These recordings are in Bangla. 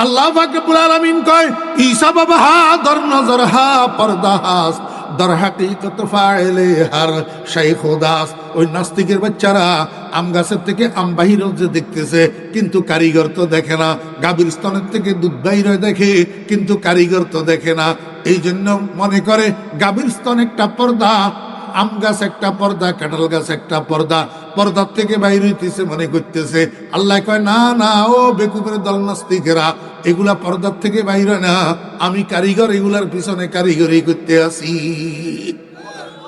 আল্লাহ পাক রব্বুল আলামিন কয় ঈসা বাবা হা দর নজর হা পর্দা হাস দর হাকিকত ফাইলে হার শাইখ দাস। ওই নাস্তিকের বাচ্চারা আম গাছের থেকে আম বাহির যে দেখতেছে কিন্তু কারিগর তো দেখে না, গাভীর স্তনের থেকে দুধ বাহির দেখে কিন্তু কারিগর তো দেখে না। এই জন্য মনে করে গাভীর স্তন একটা পর্দা, আম গাছ একটা পর্দা, কাঁঠাল গাছ একটা পর্দা, পর্দার থেকে বাইর হইতেছে মনে করতেছে। আল্লাহ কয় না না, ও বেকুবের দল নাস্তিকেরা, এগুলা পর্দার থেকে বাইর হয় না, আমি কারিগর, এগুলার পিছনে কারিগরি করতে আসি।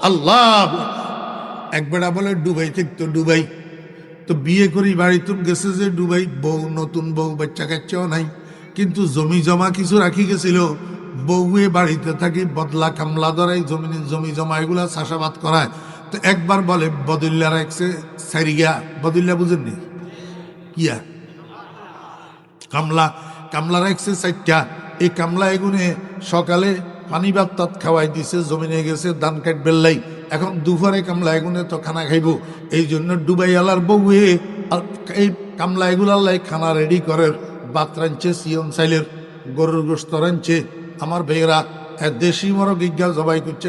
আল্লাহ একবেলা বলে ডুবাই থাকতো, ডুবাই তো বিয়ে করি বাড়ি তুম গেছে যে ডুবাই, বউ নতুন বউ, বাচ্চা কাচ্চাও নাই, কিন্তু জমি জমা কিছু রাখি গেছিল। বউয়ে বাড়িতে থাকি বদলা কামলা ধরাই জমি জমা এগুলা চাষাবাদ করায়। তো একবার বলে বদল্লা রাখছে সারিয়া, বদল্লা বুঝেননি কিয়া, কামলা, কামলা রাখছে 4টা। এই কামলা এগুনে সকালে পানি ভাত তাত খাওয়াই দিছে, জমিনে গেছে ধান কাট বেল্লাই, এখন দুপুরে কামলা এগুনে তো খানা খাইব। এই জন্য ডুবাই আলার বউয়ে এই কামলা এগুলার লাই খানা রেডি করে, ভাত রাঁধছে, সিয়ন চাইলের গরুর গোস্ত রাঁধছে। আমার ভাইয়েরা দেশি মরগ ইজ্ঞা জবাই করছে,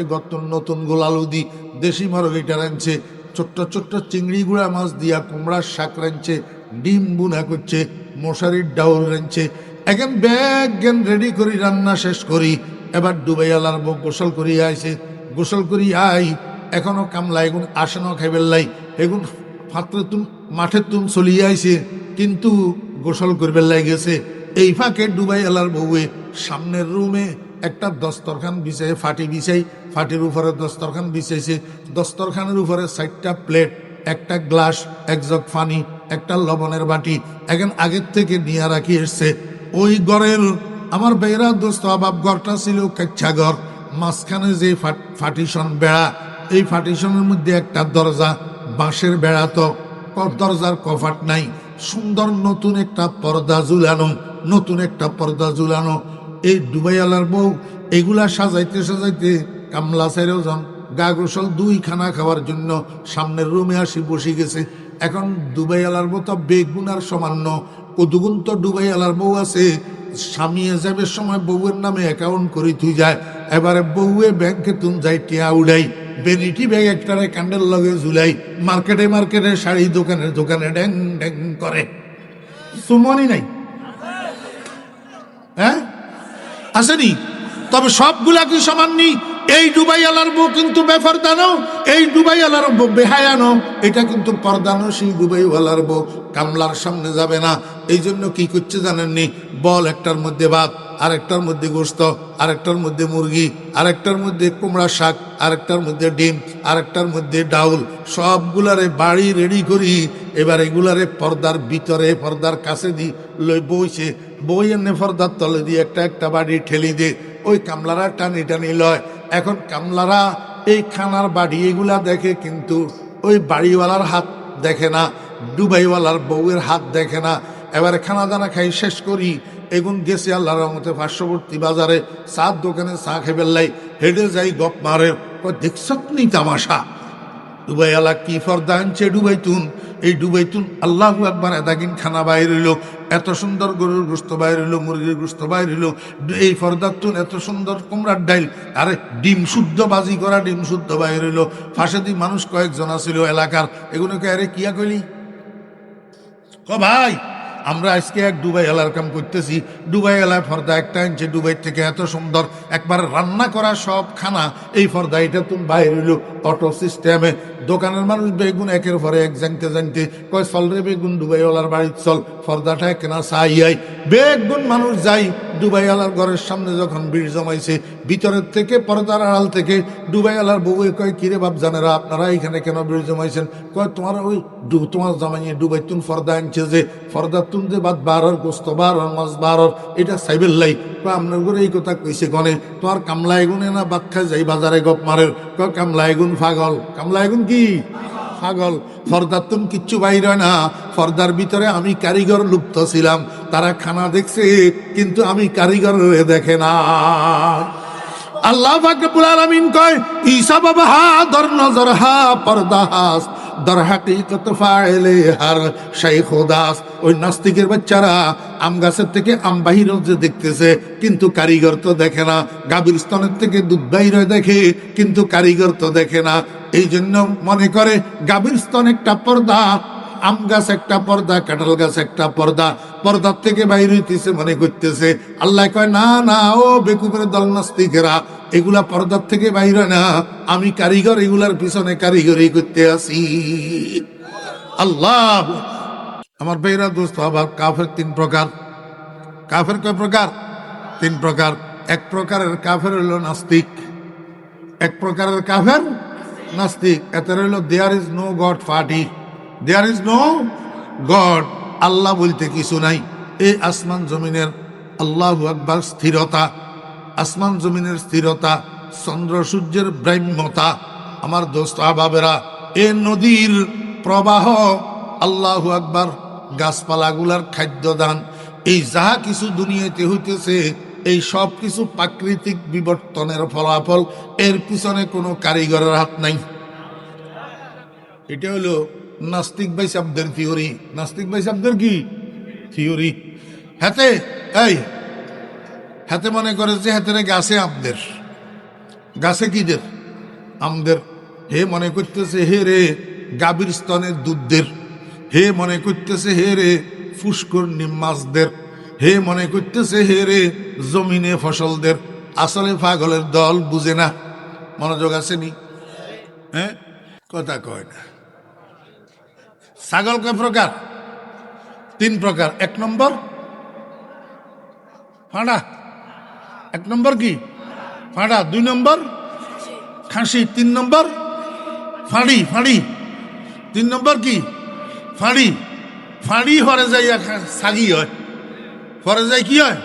নতুন গোলালু দি দেশি মরগ এটা রাঁধছে, ছোট্ট ছোট্ট চিংড়ি গুঁড়া মাছ দিয়া কুমড়ার শাক রাঁধছে, ডিম বুনা করছে, মশারির ডাউল রাঁধছে। এখন ব্যাগ জ্ঞান রেডি করি, রান্না শেষ করি, এবার ডুবাই আলার বউ গোসল করি আইছে, গোসল করি আই, এখনো কামলা এগুন আসেন খাইবেল লাই, এগুন ফাত্রে তুম মাঠের তুম চলিয়ে আইছে, কিন্তু গোসল করবে লাই গেছে। এই ফাঁকে ডুবাই আলার বউয়ে সামনের রুমে একটা দস্তরখান বিছাই, ফাটি বিছাই, ফাটির উপরে দস্তরখান বিছাইছে, দস্তরখানের উপরে 4টা প্লেট, একটা গ্লাস, এক জগ পানি, একটা লবণের বাটি, এখন আগের থেকে নিয়ে রাখি এসছে। ওই ঘরের আমার বেড়া দোস্ত অভাব ঘরটা ছিল কাচ্চা ঘর, মাঝখানে যে ফাটিশন বেড়া, এই ফাটিশনের মধ্যে একটা দরজা, বাঁশের বেড়া, তো দরজার কফাট নাই, সুন্দর নতুন একটা পর্দা ঝুলানো, নতুন একটা পর্দা ঝুলানো। এই ডুবাইয়ালার বউ এগুলা সাজাইতে সাজাইতে কামলা সাইরেও যান গা গোসল 2 খানা খাওয়ার জন্য সামনের রুমে আসি বসে গেছে। এখন ডুবাইয়ালার বউ তো বেগুনার সামান্য, কতগুণ তো ডুবাইয়ালার বউ আছে, স্বামীয়ে যাবে সময় বউয়ের নামে অ্যাকাউন্ট করে তুই যায়, এবারে বউয়ে ব্যাংকে তুম যাই টিয়া উড়াই, বেনিটি ব্যাগ একটারে ক্যান্ডেল লগে ঝুলাই, মার্কেটে মার্কেটে শাড়ি দোকানে দোকানে ড্যাং ড্যাং করে। সুমনি নাই, হ্যাঁ আসেনি? তবে সবগুলা কি সমান নি? এই ডুবাই আলার বউ কিন্তু বেফরদানো, এই ডুবাই আলার বউ বেহায়ানো, এটা কিন্তু পর্দানো। সেই ডুবাই ওয়ালার বউ কামলার সামনে যাবে না। এই জন্য কি করছে জানেননি? বল একটার মধ্যে ভাত, আরেকটার মধ্যে গোস্ত, আরেকটার মধ্যে মুরগি, আরেকটার মধ্যে কুমড়া শাক, আরেকটার মধ্যে ডিম, আরেকটার মধ্যে ডাউল, সবগুলারে বাড়ি রেডি করি। এবার এগুলারে পর্দার ভিতরে, পর্দার কাছে দি লই বইছে, বই এনে পর্দার তলে দিয়ে একটা একটা বাড়ি ঠেলি দে, ওই কামলারা টানি টানি লয়। এখন কামলারা এই খানার বাড়ি এগুলা দেখে, কিন্তু ওই বাড়িওয়ালার হাত দেখে না, ডুবাইওয়ালার বউয়ের হাত দেখে না। এবারে খানা দানা খাই শেষ করি, এগুন গেছে আল্লাহর রহমতে পার্শ্ববর্তী বাজারে চার দোকানে চা খেবেল্লাই, হেঁটে যাই গপ মারে, দেখছত নি তামাশা, ডুবাই আলা কি পর্দা আনছে ডুবাইতুন। এই ডুবাইতুন আল্লাহ একবার এদাকিন খানা বাইর হইল, এত সুন্দর গরুর গোস্ত বাইর হইল, মুরগির গোস্ত বাইর হইল, এই পর্দাতুন এত সুন্দর কুমড়ার ডাইল, আরে ডিম শুদ্ধ বাজি করা ডিম শুদ্ধ বাইর হইল। ফাঁসে দি মানুষ কয়েকজন ছিল এলাকার, এগুলোকে আরে কিয়া কইলি ক ভাই, আমরা আজকে এক ডুবাই এলার কাম করতেছি, ডুবাই এলায় পর্দা একটা আনছে ডুবাই থেকে, এত সুন্দর একবার রান্না করা সব খানা, এই পর্দা এটা তুমি বাইরে হইল অটো সিস্টেমে। দোকানের মানুষ বেগুন একের পরে এক জানতে জানতে কয় চল রে বেগুন ডুবাইওয়ালার বাড়ির চল, পর্দাটা কেনা চাই আই। বেগুন মানুষ যাই ডুবাইওয়ালার ঘরের সামনে যখন ভিড় জমাইছে, ভিতরের থেকে পর্দার আড়াল থেকে ডুবাইওয়ালার বউয়ে কয় কিরে বাপ জানেরা আপনারা এখানে কেন ভিড় জমাইছেন? কয় তোমার ওই তোমার জামাইয়ে ডুবাই তুন পর্দা আনছে যে, পর্দা তুন যে বাদ বারর গোস্ত বারর মাছ বারর এটা সাইবেল লাই। আপনার ঘরে এই কথা কইছে গনে, তোমার কামলা এগুনে না বাদ খায় যাই বাজারে গপ মারের। কয় কামলা এগুন পাগল, কামলা এগুন কি পাগল, পর্দার তুম কিচ্ছু বাইর হয় না, পর্দার ভিতরে আমি কারিগর লুপ্ত ছিলাম, তারা খানা দেখছে কিন্তু আমি কারিগর দেখে না। আল্লাহ পাক রব্বুল আলামিন কয় ঈসা বাবা হা দর নজর হা পর্দা হাস দর হাকিকত ফাইলে হার শাইখ দাস। ওই নাস্তিকের বাচ্চারা আম গাছের থেকে আম বাহির যে দেখতেছে, কিন্তু কারিগর তো দেখে না। গাভীর স্তনের থেকে দুধ বাহির দেখে, কিন্তু কারিগর তো দেখে না। এই জন্য মনে করে গাভীর স্তন একটা পর্দা, আম গাছ একটা পর্দা, কাঁঠাল গাছ একটা পর্দা, পর্দার থেকে বাইরে হইতেছে মনে করতেছে। আল্লাহ কয় না না, ও বেকুবের দল নাস্তিকেরা, এগুলা পর্দার থেকে বাইরে না, আমি কারিগর, এগুলার পিছনে কারিগরি করতে আসি। আল্লাহ আমার ভাইরা দোস্ত, আবার কাফের তিন প্রকার। কাফের কয় প্রকার? তিন প্রকার। এক প্রকারের কাফের হইল নাস্তিক, এক প্রকারের কাফের নাস্তিক। এতে রইল there is no god party, there is no god, আল্লাহ বলতে কিছু নাই। এই আসমান জমিনের আল্লাহু আকবার স্থিরতা, আসমান জমিনের স্থিরতা, চন্দ্র সূর্যের ব্রাহ্মতা, আমার দোস্ত আবাবেরা, এ নদীর প্রবাহ, আল্লাহু আকবার, গাছপালাগুলার খাদ্যদান, এই যাহা কিছু দুনিয়াতে হইতেছে, এই সব কিছু প্রাকৃতিক বিবর্তনের ফলাফল। এর পিছনে কোনো কারিগরের হাত নাই। এটা হলো নাস্তিক ভাই শব্দের থিওরি। নাস্তিক ভাই শব্দের কি থিওরি? হাতে এই হাতে মনে করে যে হাতের গাছে আমদের, গাছে কিদের? আমদের। হে মনে করতেছে হে রে গাভীর স্তনের দুধদের, হে মনে করতেছে হে রে ফুস্কর নিম্মাসদের, হে মনে করতেছে হে রে জমিনে ফসলদের। আসলে পাগলের দল, বুঝে না। মনোযোগ আসেনি? হ্যাঁ, কথা কয় না। ছাগল কয় প্রকার? তিন প্রকার। এক নম্বর ফাঁড়া, এক নম্বর কি ফাঁড়া, দুই নম্বর খাসি, তিন নম্বর ফাঁড়ি। ফাঁড়ি তিন নম্বর কি ফাঁড়ি। ফাঁড়ি হরে যাই সাগি হয়, হরে যাই কি হয়?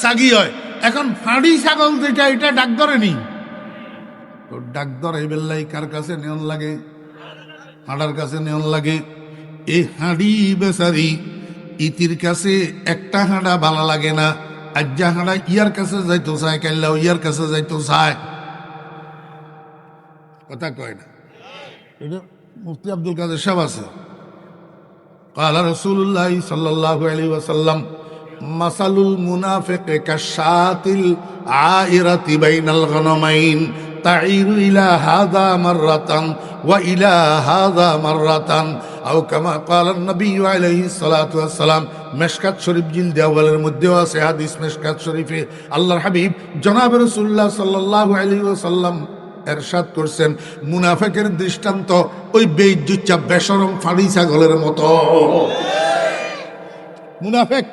সাগি হয়। এখন ফাঁড়ি ছাগল যেটা, এটা ডাক ধরে নি, ডাক ধরে এই বেল্লাই কার কাছে নেওয়ার লাগে? হাঁড়ার কাছে নেওয়ার লাগে। এই হাঁড়ি বেচারি ইতির কাছে একটা হাঁড়া ভালো লাগে না, আজ্জা হাঁড়া ইয়ার কাছে যাইতো চায়, কাল্লাও ইয়ার কাছে যাইতো চায়। কথা কয় না। এটা মুফতি আব্দুল কাদের সাহেব আছে। ক্বালা রাসূলুল্লাহ সাল্লাল্লাহু আলাইহি ওয়াসাল্লাম মাসালুল মুনাফিকি কাশাতিল আইরাতি বাইনাল গনামাইন তাইরু ইলা হাযা মাররাতান ওয়া ইলা হাযা মাররাতান আও কামা ক্বালা নবী আলাইহিস সালাতু ওয়াস সালাম। মিশকাত শরীফ জিলদ আউয়ালের মধ্যেও আছে হাদিস। মিশকাত শরীফে আল্লাহর হাবিব জনাব রাসূলুল্লাহ সাল্লাল্লাহু আলাইহি ওয়াসাল্লাম এরশাদ করছেন, মুনাফিকের দৃষ্টান্ত ওই বেইজ্জুচ্চা বেশরম ফাড়ি ছাগলের মতো। মুনাফিক,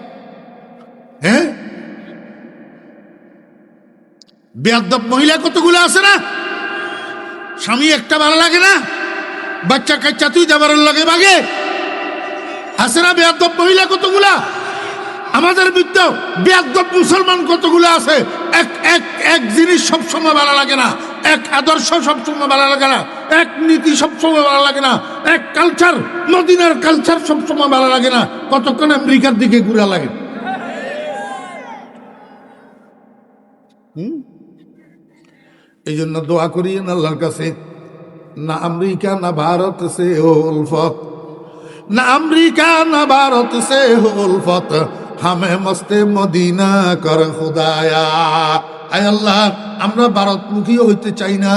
হ্যাঁ, বেয়াদব মহিলা কতগুলো আছে না? স্বামী একটা ভালো লাগে না, বাচ্চা কাচ্চা তুই যাবার লাগে বাগে আছে না? বেয়াদব মহিলা কতগুলা। আমাদের বিদ্য বেয়াদব মুসলমান কতগুলো আছে। এক এক এক জিনিস সবসময় ভালো লাগে না, এক আদর্শ সবসময় ভালো লাগে না, এক নীতি সবসময় ভালো লাগে না, এক কালচার, মদিনার কালচার সবসময় ভালো লাগে না, কতক্ষণ আমেরিকার দিকে ঘুরা লাগে। এই জন্য দোয়া করি আল্লাহর কাছে, না আমেরিকা না ভারত সে হো উলফত, না আমেরিকা না ভারত সে হো উলফত, হামে মস্তে মদিনা কর খুদায়া। আয় আল্লাহ, আমরা ভারতমুখীও হইতে চাই না,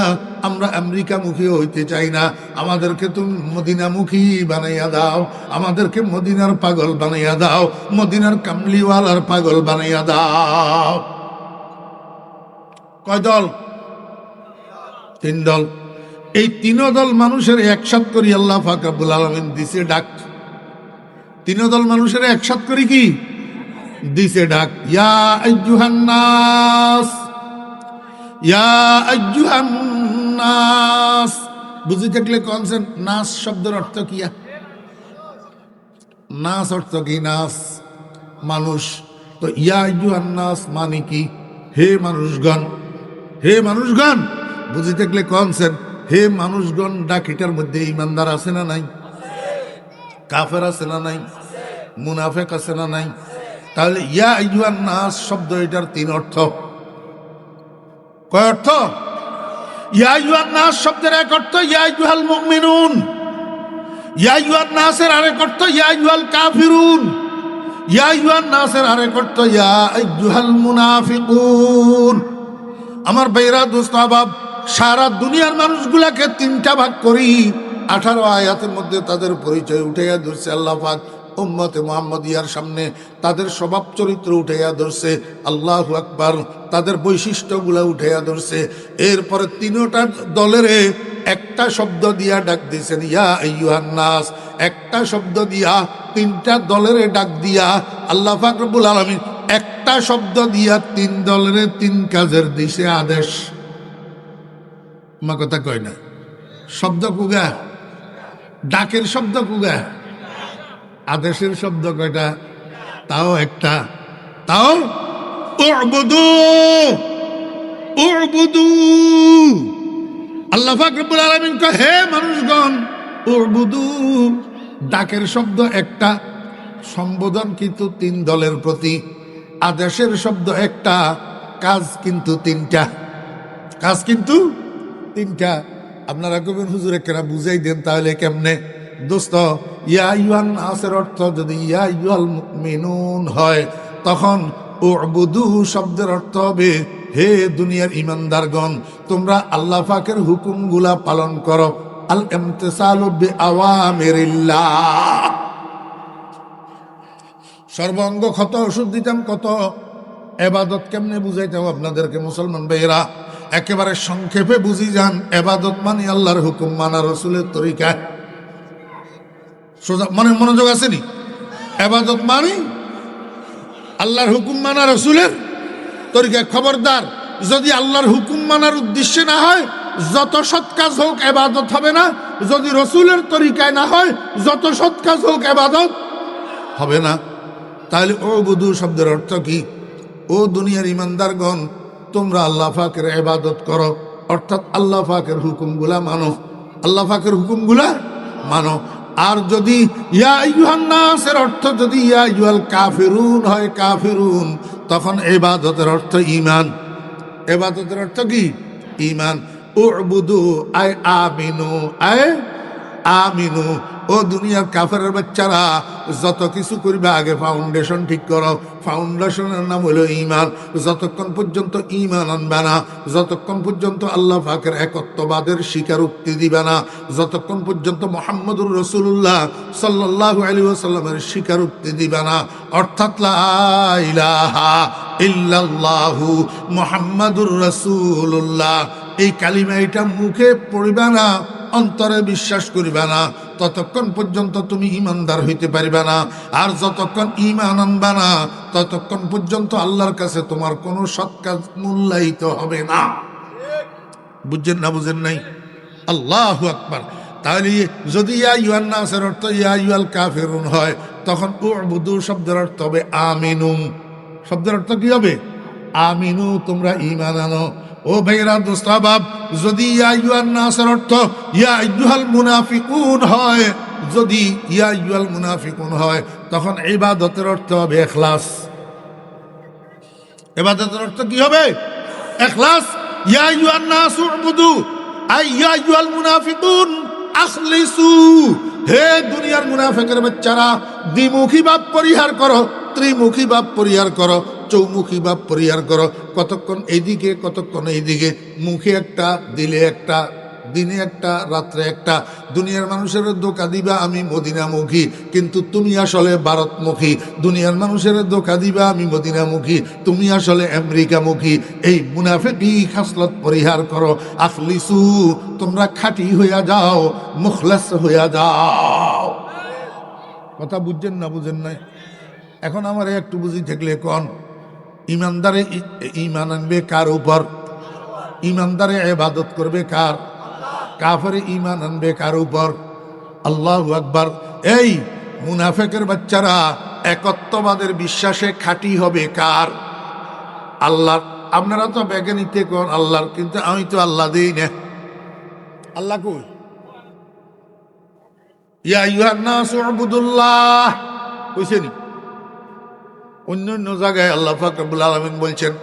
আমরা আমেরিকামুখীও হইতে চাই না, আমাদেরকে তুমি মদিনামুখী বানাইয়া দাও, আমাদেরকে মদিনার পাগল বানাইয়া দাও, মদিনার কামলিওয়ালার পাগল বানাইয়া দাও। কয় দল? তিন দল। এই তিন দল মানুষের একসাথ করি আল্লাহ পাক রব্বুল আলামিন দিছে ডাক। তিন দল মানুষের একসাথ করি কি দিছে ডাক, ইয়া আইয়ুহান নাস, ইয়া আইয়ুহান নাস। বুঝি থাকলে কনসেন নাস শব্দের অর্থ কি? নাস অর্থ কি? নাস মানুষ। তো ইয়া আইয়ুহান নাস মানে কি? হে মানুষগণ, হে মানুষগণ। বুঝি থাকলে কনসেন হে মানুষগণ ডাকিটার মধ্যে ইমানদার আছে না নাই? কাফের আছে না নাই? মুনাফিক আছে না নাই? তাহলে ইয়া আইয়ুহান নাস শব্দ এটার তিন অর্থ। কয় অর্থ? ইয়া আইয়ুহান নাস শব্দের এক অর্থ ইয়া আইয়ুহাল মুমিনুন, ইয়া আইয়ুহান নাসের আরেক অর্থ ইয়া আইয়ুহাল কাফিরুন, ইয়া আইয়ুহান নাসের আরেক অর্থ ইয়া আইয়ুহাল মুনাফিকুন। আমার ভাইরা, দোস্ত আহবাব, সারা দুনিয়ার মানুষগুলাকে তিনটা ভাগ করি। 18 আয়াতের মধ্যে তাদের পরিচয় উঠাইয়া ধরছে আল্লাহ পাক। উম্মতে মুহাম্মদিয়ার সামনে তাদের স্বভাব চরিত্র উঠাইয়া ধরছে, আল্লাহু আকবার, তাদের বৈশিষ্ট্যগুলা উঠাইয়া ধরছে। এরপরে তিনটা দলের একটা শব্দ দিয়া ডাক দিয়েছেন, ইয়া আইয়ুহান নাস। একটা শব্দ দিয়া তিনটা দলের ডাক দিয়া আল্লাহ পাক রব্বুল আলামিন একটা শব্দ দিয়া তিন দলের তিন কাজের দিছে আদেশ। মা কথা কয় না, শব্দ কুগা, ডাকের শব্দ কুগা, আদেশের শব্দ কয়টা? তাও একটা, তাও উবুদু, উবুদু। আল্লাহ পাক রব্বুল আলামিন কয়, হে মানুষগণ, উবুদু। ডাকের শব্দ একটা, সম্বোধন কিন্তু তিন দলের প্রতি। আদেশের শব্দ একটা, কাজ কিন্তু তিনটা, কাজ কিন্তু তিনটা। আপনারা কবেন হুজুরে কেনা বুঝাই দেন তাহলে কেমনে? দোস্ত, ইয়া আইয়ুহান নাসের অর্থ যদি ইয়া আইয়ুহাল মুমিনুন হয়, তখন উবুদু শব্দের অর্থ হবে, হে দুনিয়ার ইমানদারগণ, তোমরা আল্লাহ পাকের হুকুমগুলা পালন করো। আল ইমতিসালু বিআওয়ামিরিল্লাহ। সর্বাঙ্গ ক্ষত ওষুধ দিতাম কত, এবাদত কেমনে বুঝাইতাম আপনাদেরকে মুসলমান ভাইয়েরা। একেবারে সংক্ষেপে বুঝি যান, এবাদত মানে আল্লাহর হুকুম মানা, রসুলের তরিকা। সোজা মানে মনোযোগ আসেনি? এবাদত মানে আল্লাহর হুকুম মানা, রসুলের তরিকা। খবরদার, যদি আল্লাহর হুকুম মানার উদ্দেশ্যে না হয়, যত সৎ কাজ হোক এবাদত হবে না। যদি রসুলের তরিকায় না হয়, যত সৎ কাজ হোক এবাদত হবে না। তাহলে উবুদু শব্দের অর্থ কি? ও দুনিয়ার ইমানদারগণ, তোমরা আল্লাহ পাকের ইবাদত করো, অর্থাৎ আল্লাহ পাকের হুকুমগুলা মানো, আল্লাহ পাকের হুকুমগুলা মানো। আর যদি ইয়া আইয়ুহান নাসের অর্থ যদি ইয়া আইয়ুহাল কাফিরুন হয়, কাফিরুন, তখন ইবাদতের অর্থ ঈমান। ইবাদতের অর্থ কি? ঈমান। উবুদু আয় আমিনু, আয় আমিনু। ও দুনিয়ার কাফেরের বাচ্চারা, যত কিছু করবে আগে ফাউন্ডেশন ঠিক করো। ফাউন্ডেশনের নাম হলো ঈমান। যতক্ষণ পর্যন্ত ঈমান আনবে না, যতক্ষণ পর্যন্ত আল্লাহ পাকের একত্ববাদের স্বীকারোক্তি দিবে না, যতক্ষণ পর্যন্ত মুহাম্মদুর রাসূলুল্লাহ সাল্লাল্লাহু আলাইহি ওয়াসাল্লামের স্বীকারোক্তি দিবে না, অর্থাৎ লা ইলাহা ইল্লাল্লাহু মুহাম্মাদুর রাসূলুল্লাহ, এই কালিমা এটা মুখে পড়িবে না, অন্তরে বিশ্বাস করিবে না, ততক্ষণ পর্যন্ত তুমি ঈমানদার হইতে পারবে না। আর যতক্ষণ ঈমান আনবে না, ততক্ষণ পর্যন্ত আল্লাহর কাছে তোমার কোনো সৎ কাজ মূল্যায়িত হবে না। বুঝছেন না? বুঝেন নাই? আল্লাহু আকবার। তাহলে যদি ইয়া আইয়ুহান নাসের অর্থ ইয়া আইয়ুহাল কাফিরুন হয়, তখন উবুদু শব্দের অর্থ হবে আমিনু। শব্দের অর্থ কি হবে? আমিনু, তোমরা ঈমান আনো। ও ভাইরা, দোস্ত আহবাব, যদি ইয়া আইয়ুহান নাসের অর্থ ইয়া আইয়ুহাল মুনাফিকুন হয়, যদি ইয়া আইয়ুহাল মুনাফিকুন হয়, তখন ইবাদতের অর্থ হবে ইখলাস। ইবাদতের অর্থ কি হবে? ইখলাস। ইয়া আইয়ুহান নাস উবুদু আই ইয়া আইয়ুহাল মুনাফিকুন আখলিসু। হে দুনিয়ার মুনাফিকের বাচ্চারা, দ্বিমুখী ভাব পরিহার করো, ত্রিমুখী ভাব পরিহার করো, চৌমুখী ভাব পরিহার করো। কতক্ষণ এইদিকে, কতক্ষণ এইদিকে, মুখে একটা, দিলে একটা, দিনে একটা, রাত্রে একটা। দুনিয়ার মানুষের ধোঁকা দিবা আমি মদিনামুখী, কিন্তু তুমি আসলে ভারতমুখী। দুনিয়ার মানুষের ধোঁকা দিবা আমি মদিনামুখী, তুমি আসলে আমেরিকামুখী। এই মুনাফিকি খাসলত পরিহার করো। আখলিসু, তোমরা খাঁটি হইয়া যাও, মুখলাস হইয়া যাও। কথা বুঝছেন না? বুঝেন নাই? এখন আমার একটু বুঝি থাকলে কোন ইমানদারে ঈমান আনবে কার উপর? ইমানদারে ইবাদত করবে কার? কাফেরে ঈমান আনবে কার উপর? আল্লাহু আকবার। এই মুনাফিকের বাচ্চারা একত্ববাদের বিশ্বাসে খাঁটি হবে কার? আল্লাহর। আপনারা তো ব্যাগে নিতে কোন আল্লাহর, কিন্তু আমি তো আল্লাহ দিই না। আল্লাহ কই? ইয়া আইয়ুহান নাস উবুদুল্লাহ কইছেনি? অন্য অন্য জায়গায় আল্লাহ পাক রব্বুল আলামিন বলছেন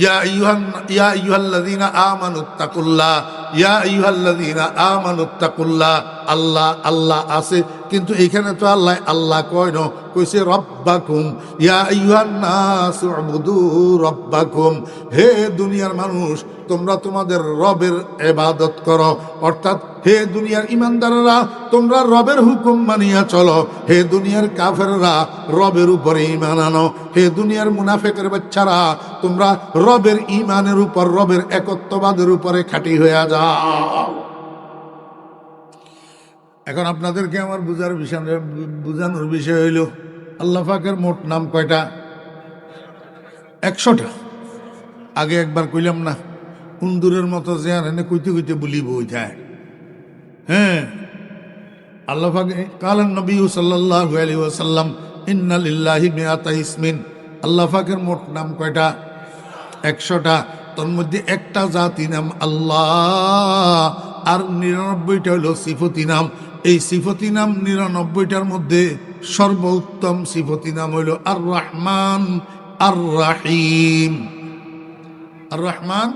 ইয়া আইয়ুহাল্লাযীনা আমানুত্তাকুল্লাহ, ইয়া আইয়ুহাল্লাযীনা আমানুত্তাকুল্লাহ, আল্লাহ আল্লাহ আছে, কিন্তু এখানে তো আল্লাহ আল্লাহ কয় না, কইছে রব্বাকুম, ইয়া আইয়ুহান নাস উবুদু রব্বাকুম, হে দুনিয়ার মানুষ তোমরা তোমাদের রবের ইবাদত করো। অর্থাৎ হে দুনিয়ার ইমানদাররা তোমরা রবের হুকুম মানিয়া চলো, হে দুনিয়ার কাফেররা রবের উপরে ঈমান আনো, হে দুনিয়ার মুনাফিকের বাচ্চারা তোমরা রবের ঈমানের উপর, রবের একত্ববাদের উপরে খাঁটি হয়ে যাও। এখন আপনাদেরকে আমার বুঝানোর বিষয় হইল আল্লাহ পাকের মোট নাম কয়টা? 100টা। আগে একবার কইলাম না, কুন্দুরের মতো যে এনে কইতে কইতে বলিব ওইটায়। হ্যাঁ, আল্লাহ পাক কালেন নবী সাল্লাল্লাহু আলাইহি ওয়াসাল্লাম ইন্না লিল্লাহি মিআতা ইসমিন, আল্লাহ পাকের মোট নাম কয়টা? 100টা। তোর মধ্যে একটা জাতি নাম আল্লাহ, আর 99টা হলো সিফতি নাম। এই সিফতি নাম 99টার মধ্যে সর্বোত্তম সিফতি নাম হইল আর রহমান আর রাহিম। আর রহমান,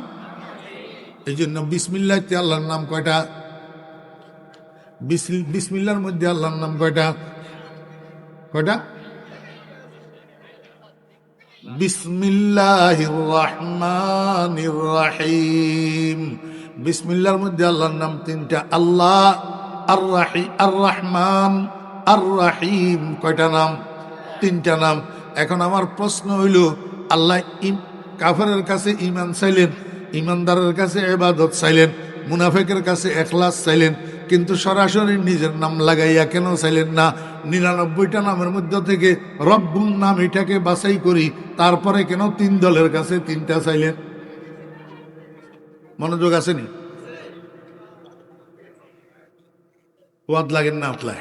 এই জন্য বিসমিল্লাহতে আল্লাহর নাম কয়টা? বিসমিল্লাহর মধ্যে আল্লাহর নাম কয়টা? কয়টা? বিসমিল্লাহির রহমানির রহিম। বিসমিল্লাহর মধ্যে আল্লাহর নাম 3টা, আল্লাহ, আর রহমান, আর রাহিম। কয়টা নাম? 3টা নাম। এখন আমার প্রশ্ন হইল, আল্লাহ কাফেরের কাছে ঈমান চাইলেন, ঈমানদারের কাছে ইবাদত চাইলেন, মুনাফিকের কাছে ইখলাস চাইলেন, কিন্তু সরাসরি নিজের নাম লাগাইয়া কেন চাইলেন না? 99টা নামের মধ্যে থেকে রব্বুন নাম এটাকে বাছাই করি, তারপরে কেন 3 দলের কাছে 3টা চাইলেন? মনোযোগ আসেনি? ওয়াদ লাগেন না আপনার?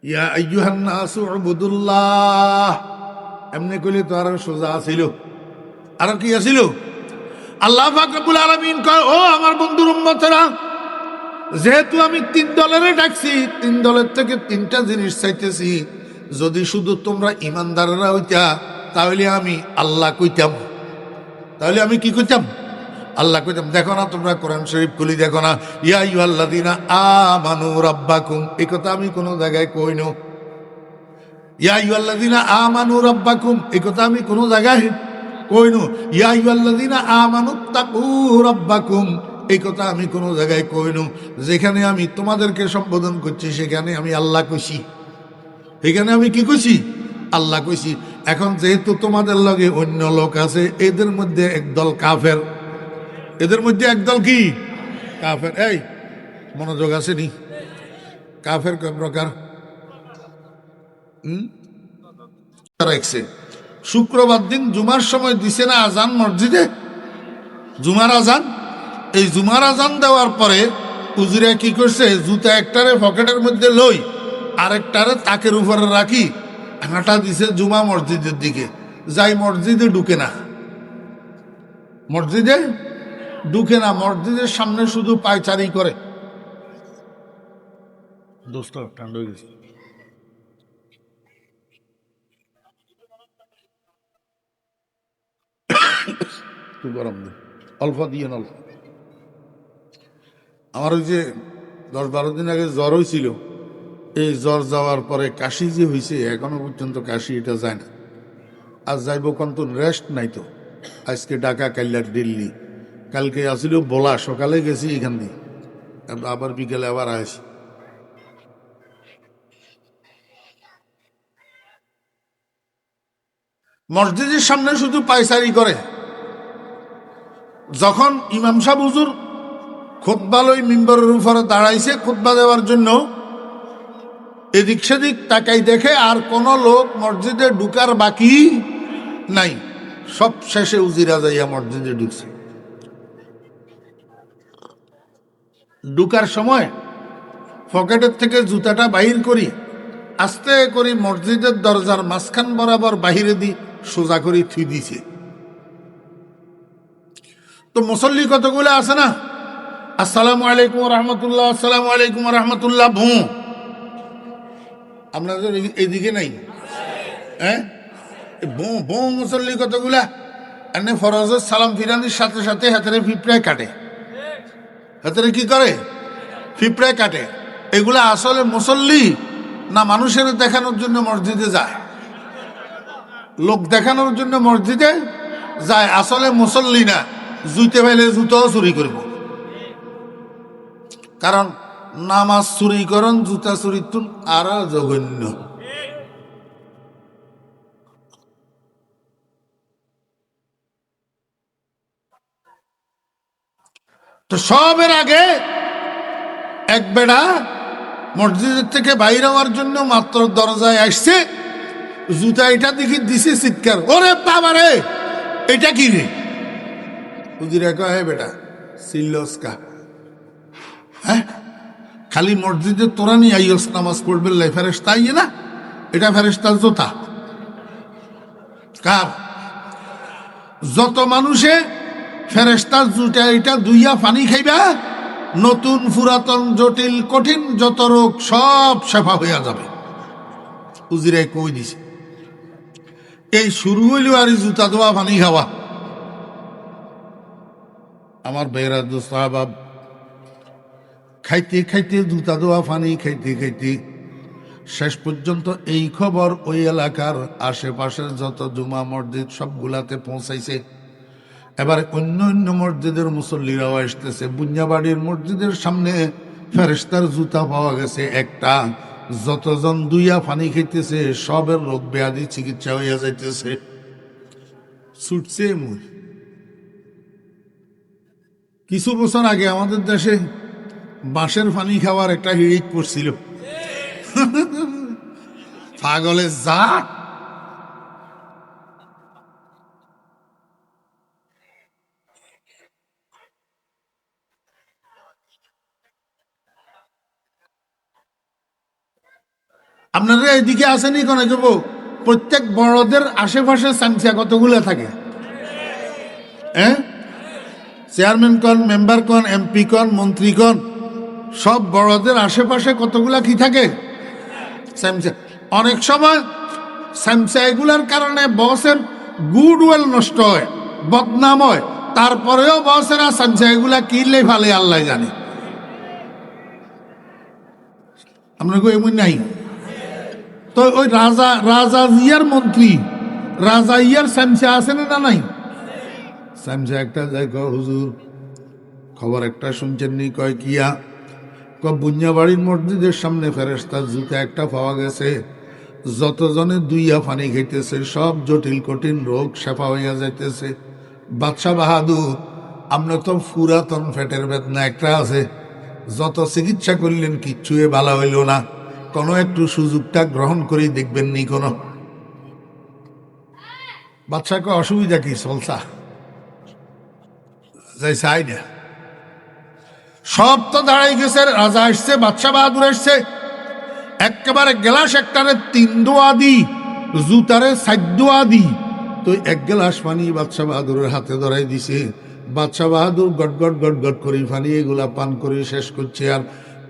ইয়া আইয়ুহান নাসু উবুদুল্লাহ, এমনি কইলে তো আর সোজা আছিল। আর কি আছিল? আল্লাহ পাক রব্বুল আলামিন কয়, ও আমার বন্ধুর উম্মতেরা, যেহেতু আমি 3 দলের ডাকছি, 3 দলের থেকে 3টা জিনিস চাইতেছি। যদি শুধু তোমরা ইমানদাররা হইতা তাহলে আমি আল্লাহ কইতাম। তাহলে আমি কি কইতাম? আল্লাহ কইতাম। দেখো না, তোমরা কোরআন শরীফ খুলি দেখো না, ইয়া আইয়ুহাল্লাযীনা আমানু রাব্বাকুম, এই কথা আমি কোনো জায়গায় কইনো। ইয়া আইয়ুহাল্লাযীনা আমানু রাব্বাকুম, এই কথা আমি কোনো জায়গায় কইনো। ইয়া আইয়ুহাল্লাযীনা আমানুত্তাকু রাব্বাকুম, এই কথা আমি কোনো জায়গায় কইনো। যেখানে আমি তোমাদেরকে সম্বোধন করছি সেখানে আমি আল্লাহ কইছি, এখানে আমি কি কইছি? আল্লাহ কইছি। এখন যেহেতু তোমাদের লগে অন্য লোক আছে, এদের মধ্যে একদল কাফের, এদের মধ্যে একদল কি? কাফের। এই মনোযোগ আছে নি? কাফের কয় প্রকার? রাখছে শুক্রবার দিন জুমার সময় দিছে না আজান মসজিদে, জুমার আজান। এই জুমার আজান দেওয়ার পরে হুজুরে কি করছে? জুতা একটারে পকেটের মধ্যে লই, আরেকটারে তাকের উপরে রাখি, হাঁটা দিছে জুমা মসজিদের দিকে। যাই মসজিদে ঢুকে না, মসজিদে ঢুকে না, মসজিদের সামনে শুধু পায়চারি করে। দোস্ত ঠান্ডা হয়ে গেছে। গরম দিন, অল্প দিয়ে অল্প। আমার ওই যে 10-12 দিন আগে জ্বর হয়েছিল, এই জ্বর যাওয়ার পরে কাশি যে হয়েছে, এখনো পর্যন্ত কাশি এটা যায় না। আজ যাইব কিন্তু রেস্ট নাই তো। আজকে ঢাকা, কাইলা দিল্লি, কালকে আসিল বলা, সকালে গেছি এখান দিয়ে, আবার বিকেলে আবার আসি। মসজিদের সামনে শুধু পায়চারি করে। যখন ইমাম সাহেব হুজুর খুতবা লই মিম্বরের উপরে দাঁড়াইছে খুতবা দেওয়ার জন্য, এদিক সেদিক তাকাই দেখে আর কোন লোক মসজিদে ঢুকার বাকি নাই। সব শেষে উজিরা যাইয়া মসজিদে ঢুকছে। ঢুকার সময় পকেটের থেকে জুতাটা বাহির করি, আস্তে করে মসজিদের দরজার মাঝখান বরাবর বাহিরে দি সোজা করে থুই দিছে। তো মুসল্লি কতগুলো আছে না, আসসালামু আলাইকুম রহমতুল্লাহ, আসসালামু আলাইকুম রহমতুল্লাহ, ভূ। আপনাদের এইদিকে নাই? হ্যাঁ, বো বো মুসল্লি কতগুলা। এনে ফরজের সালাম ফিরানির সাথে সাথে হাতের পিঁপড়ায় কাটে। এতে কি করে? পিঁপড়ে কাটে। এগুলা আসলে মুসল্লি না মানুষের দেখানোর জন্য মসজিদে যায়? লোক দেখানোর জন্য মসজিদে যায়, আসলে মুসল্লি না। জুতে পাইলে জুতাও চুরি করব, কারণ নামাজ চুরিকরণ জুতা চুরি তুন আরো জঘন্য। তো সবের আগে এক বেড়া মসজিদের থেকে বাইরে হওয়ার জন্য মাত্র দরজায় আসছে, জুতা এটা দেখি দিছে চিৎকার, ওরে বাবা রে এটা কি রে? হুজুরে কয়, বেটা সিল্লসকা, হ্যাঁ খালি মসজিদে তোরা নিয়ে আইস নামাজ পড়বে, ফেরেশতা আইয়ে না, এটা ফেরেশতার জুতা। কার? যত মানুষে ফেরেশতার জুতা এটা দুইয়া পানি খাইবা, নতুন পুরাতন জটিল কঠিন যত রোগ সব শেফা হইয়া যাবে। হুজুরে কই দিছে, এই শুরু হইল আর জুতা ধোয়া পানি খাওয়া। আমার বেহরাজ সাহাবাব খাইতে খাইতে জুতা ধোয়া পানি খাইতে খাইতে শেষ পর্যন্ত এই খবর ওই এলাকার আশেপাশের যত জুমা মসজিদ সবগুলাতে পৌঁছাইছে। এবার অন্য অন্য মসজিদের মুসল্লিরাও আসতেছে। বুঞ্জাবাড়ির মসজিদের সামনে ফেরেশতার জুতা পাওয়া গেছে একটা। যতজন দুইয়া পানি খাইতেছে সবের রোগ ব্যাধি চিকিৎসা হইয়া যাইতেছে। ছুটছে মুই। কিছু বছর আগে আমাদের দেশে বাঁশের পানি খাওয়ার একটা হিড়িক পড়ছিল, পাগলের জাত। আপনারা এদিকে আসেনি কোন যাব, প্রত্যেক বড়দের আশেপাশে সাংসা কতগুলো থাকে, হ্যাঁ চেয়ারম্যান কন, মেম্বার কন, এমপি কন, মন্ত্রী কন, সব বড়দের আশেপাশে কতগুলা কি থাকে? সামসা। অনেক সময় সামসা এগুলার কারণে বসের গুডউইল নষ্ট হয়, বদনাম হয়, তারপরেও বসেরা সামসা এগুলা কিনলে ভালো আল্লাহ জানে। আমরা এমন নাই তো ওই রাজা জিয়ার মন্ত্রী রাজা ইয়ার সামসা আছে না নাই? সামসা একটা যায়, হুজুর খবর একটা শুনছেন নি? কয় কিয়া? বুঞ্জাবাড়ির মসজিদের সামনে ফেরেশতার জুতা একটা পাওয়া গেছে, যতজনে দুইয়া পানি খাইতেছে সব জটিল কঠিন রোগ শেফা হইয়া যাইতেছে। বাদশাহ বাহাদুর, আমরা তো পুরাতন ফেটের বেদনা একটা আছে, যত চিকিৎসা করলেন কিচ্ছু ভালো হইল না, কোনো একটু সুযোগটা গ্রহণ করেই দেখবেন নি কোনো? বাদশাকে অসুবিধা কি চলছা যাই চাই না, সব তো দাঁড়াই গেছে। রাজা আসছে, বাদশাহ বাহাদুর আসছে, একেবারে গ্লাস একটারে 3 দোয়া দি, জুতারে 4 দোয়া দি, তো এক গ্লাস পানি বাদশাহ বাহাদুরের হাতে ধরাই দিছে। বাদশাহ বাহাদুর গট গট গট গট করে পানি এগুলা পান করে শেষ করছে। আর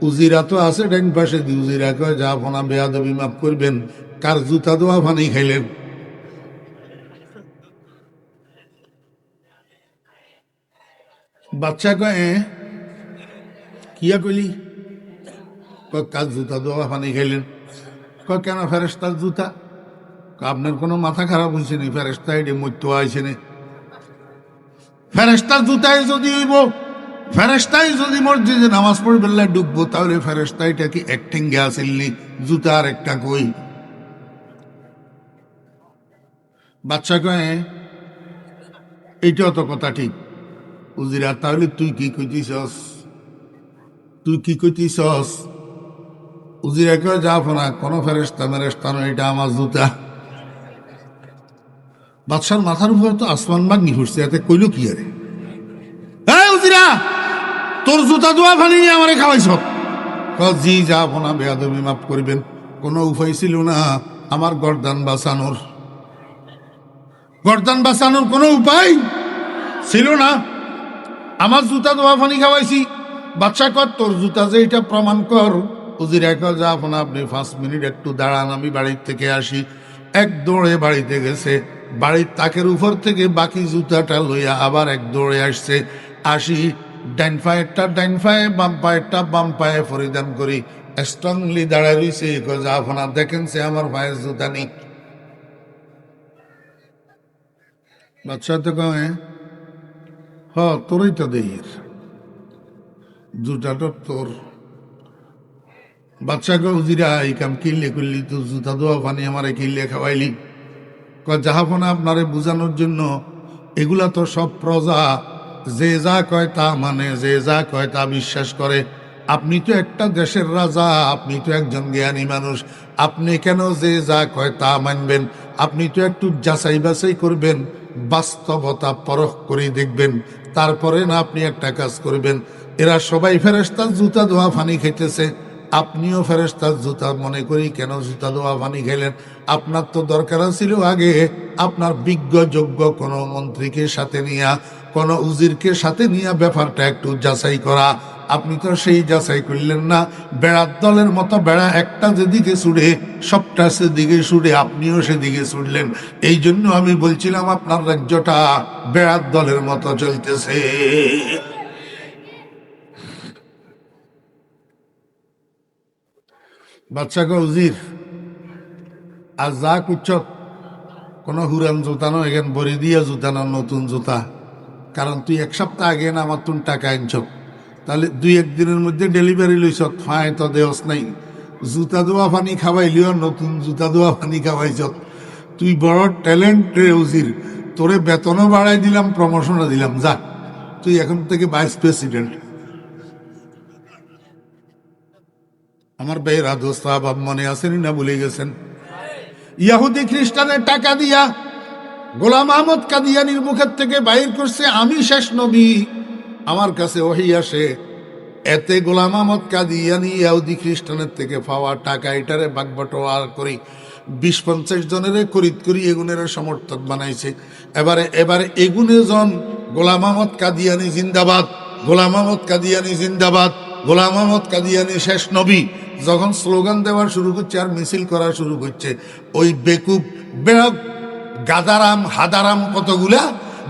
উজিরা তো আছে ডান পাশে দি, উজিরা কয়, যা ফোনা বেয়াদবি মাফ করবেন, কার জুতা দোয়া পানি খাইলেন? বাচ্চা কয়, কিয়া কইলি? কার জুতা দোয়া পানি খাইলেন? কেন ফেরেশতার জুতা? আপনার কোনো মাথা খারাপ হয়েছে নি? ফেরেশতা এটি মরতে আইছে নি? ফেরেশতার জুতাই যদি হইব, ফেরেশতাই যদি মসজিদে নামাজ পড়ে বেলায় ডুববো, তাহলে ফেরেশতা এটা কি অ্যাক্টিং গে আসেননি? জুতা আর একটা কই? বাচ্চা কয়ে, এইটাও তো কথা ঠিক। উজিরা, তাহলে তুই কি কইতিছস? তুই কি কইতিছস? উজিরা কয়ে, যা না, কোনো ফেরেশতা মেরেশতা নয়, এটা আমার জুতা। বাদশার মাথার উপরে তো আসমান ভাঙি ফুটছে, এতে কইল কি আরে? এই উজিরা, তোর জুতা দোয়া ফানি নিয়ে আমারে খাওয়াইছ? জি, যা না, বেয়াদবি মাফ করবেন, কোনো উপায় ছিল না আমার গর্দান বাঁচানোর। গর্দান বাঁচানোর কোনো উপায় ছিল না, আমার জুতা দোয়া ফানি খাওয়াইছি। বাদশা কর, তোর জুতা যে এটা প্রমাণ কর। উজিরা কয়, যা না, আপনি 5 মিনিট একটু দাঁড়ান, আমি বাড়ির থেকে আসি। এক দৌড়ে বাড়িতে গেছে, বাড়ির তাকের উপর থেকে বাকি জুতাটা লইয়া আবার এক দৌড়ে আসছে। আসি ডাইন পায়েরটা ডাইন পায়ে, বাম পায়েরটা বাম পায়ে পরিধান করি স্ট্রংলি দাঁড়ায় রয়েছে। জাহাফনা দেখেন সে আমার পায়ের জুতা নেই। বাচ্চা তো কয়ে হ তোরই তো দেই, জুতাটা তোর। বাচ্চাকে উজিরা এই কাম কিনলে করলি, তো জুতা দোয়া পানি আমারে কিনলে খাওয়াইলি। জাহাফনা আপনারে বোঝানোর জন্য এগুলা তো সব প্রজা, যে যা কয় তা মানে, যে যা কয় তা বিশ্বাস করে। আপনি তো একটা দেশের রাজা, আপনি তো একজন জ্ঞানী মানুষ, আপনি কেন যে যা কয় তা মানবেন? আপনি তো একটু যাচাই বাছাই করবেন, বাস্তবতা পরখ করে দেখবেন, তারপরে না আপনি একটা কাজ করবেন। এরা সবাই ফেরেশতার জুতা ধোয়া পানি খাইতেছে, আপনিও ফেরেশতার জুতা মনে করি কেন জুতা ধোয়া পানি খাইলেন? আপনার তো দরকার ছিল আগে আপনার বিজ্ঞ যোগ্য কোনো মন্ত্রীকে সাথে নিয়া, কোনো উজিরকে সাথে নিয়ে ব্যাপারটা একটু যাচাই করা। আপনি তো সেই যাচাই করলেন না। বেড়ার দলের মতো বেড়া একটা যেদিকে ছুড়ে সবটা সেদিকে ছুড়ে, আপনিও সেদিকে ছুটলেন। এই জন্য আমি বলছিলাম আপনার রাজ্যটা বেড়ার দলের মতো চলতেছে। বাচ্চাকে উজির আর যা কুচ্ছ কোনো হুরান জুতা নয়, এখান বড়ি দিয়া জুতা না, নতুন জুতা। কারণ তুই এক সপ্তাহ আগে না আমার তুন টাকা আনছ, তাহলে 2-1 দিনের মধ্যে ডেলিভারি লইছ, ফাঁয় তো দেওস নাই। জুতা দোয়া পানি খাওয়াইলিও, নতুন জুতা দোয়া পানি খাওয়াইছ। তুই বড় ট্যালেন্ট রে উজির, তোরে বেতনও বাড়াই দিলাম, প্রমোশনও দিলাম, যা তুই এখন থেকে ভাইস প্রেসিডেন্ট। আমার বেহরা দোস্ত আবাব মনে আসেনি না, ভুলে গেছেন? ইয়াহুদি খ্রিস্টানের টাকা দিয়া গোলাম আহমদ কাদিয়ানির মুখের থেকে বাইর করছে আমি শেষ নবী, আমার কাছে ওহী আসে। এতে গোলাম আহমদ কাদিয়ানি ইয়াহুদি খ্রিস্টানের থেকে পাওয়া টাকা এটারে বাগবটোয়ার করি 20-50 জনের করিত করি এগুনের সমর্থক বানাইছে। এবারে এগুনে জন গোলাম আহমদ কাদিয়ানি জিন্দাবাদ, গোলাম আহমদ কাদিয়ানি জিন্দাবাদ, গোলাম আহমদ কাদিয়ানি শেষ নবী যখন স্লোগান দেওয়া শুরু করছে আর মিছিল করা শুরু করছে, ওই বেকুব বেড়া গাদারাম হাদারাম কতগুলা,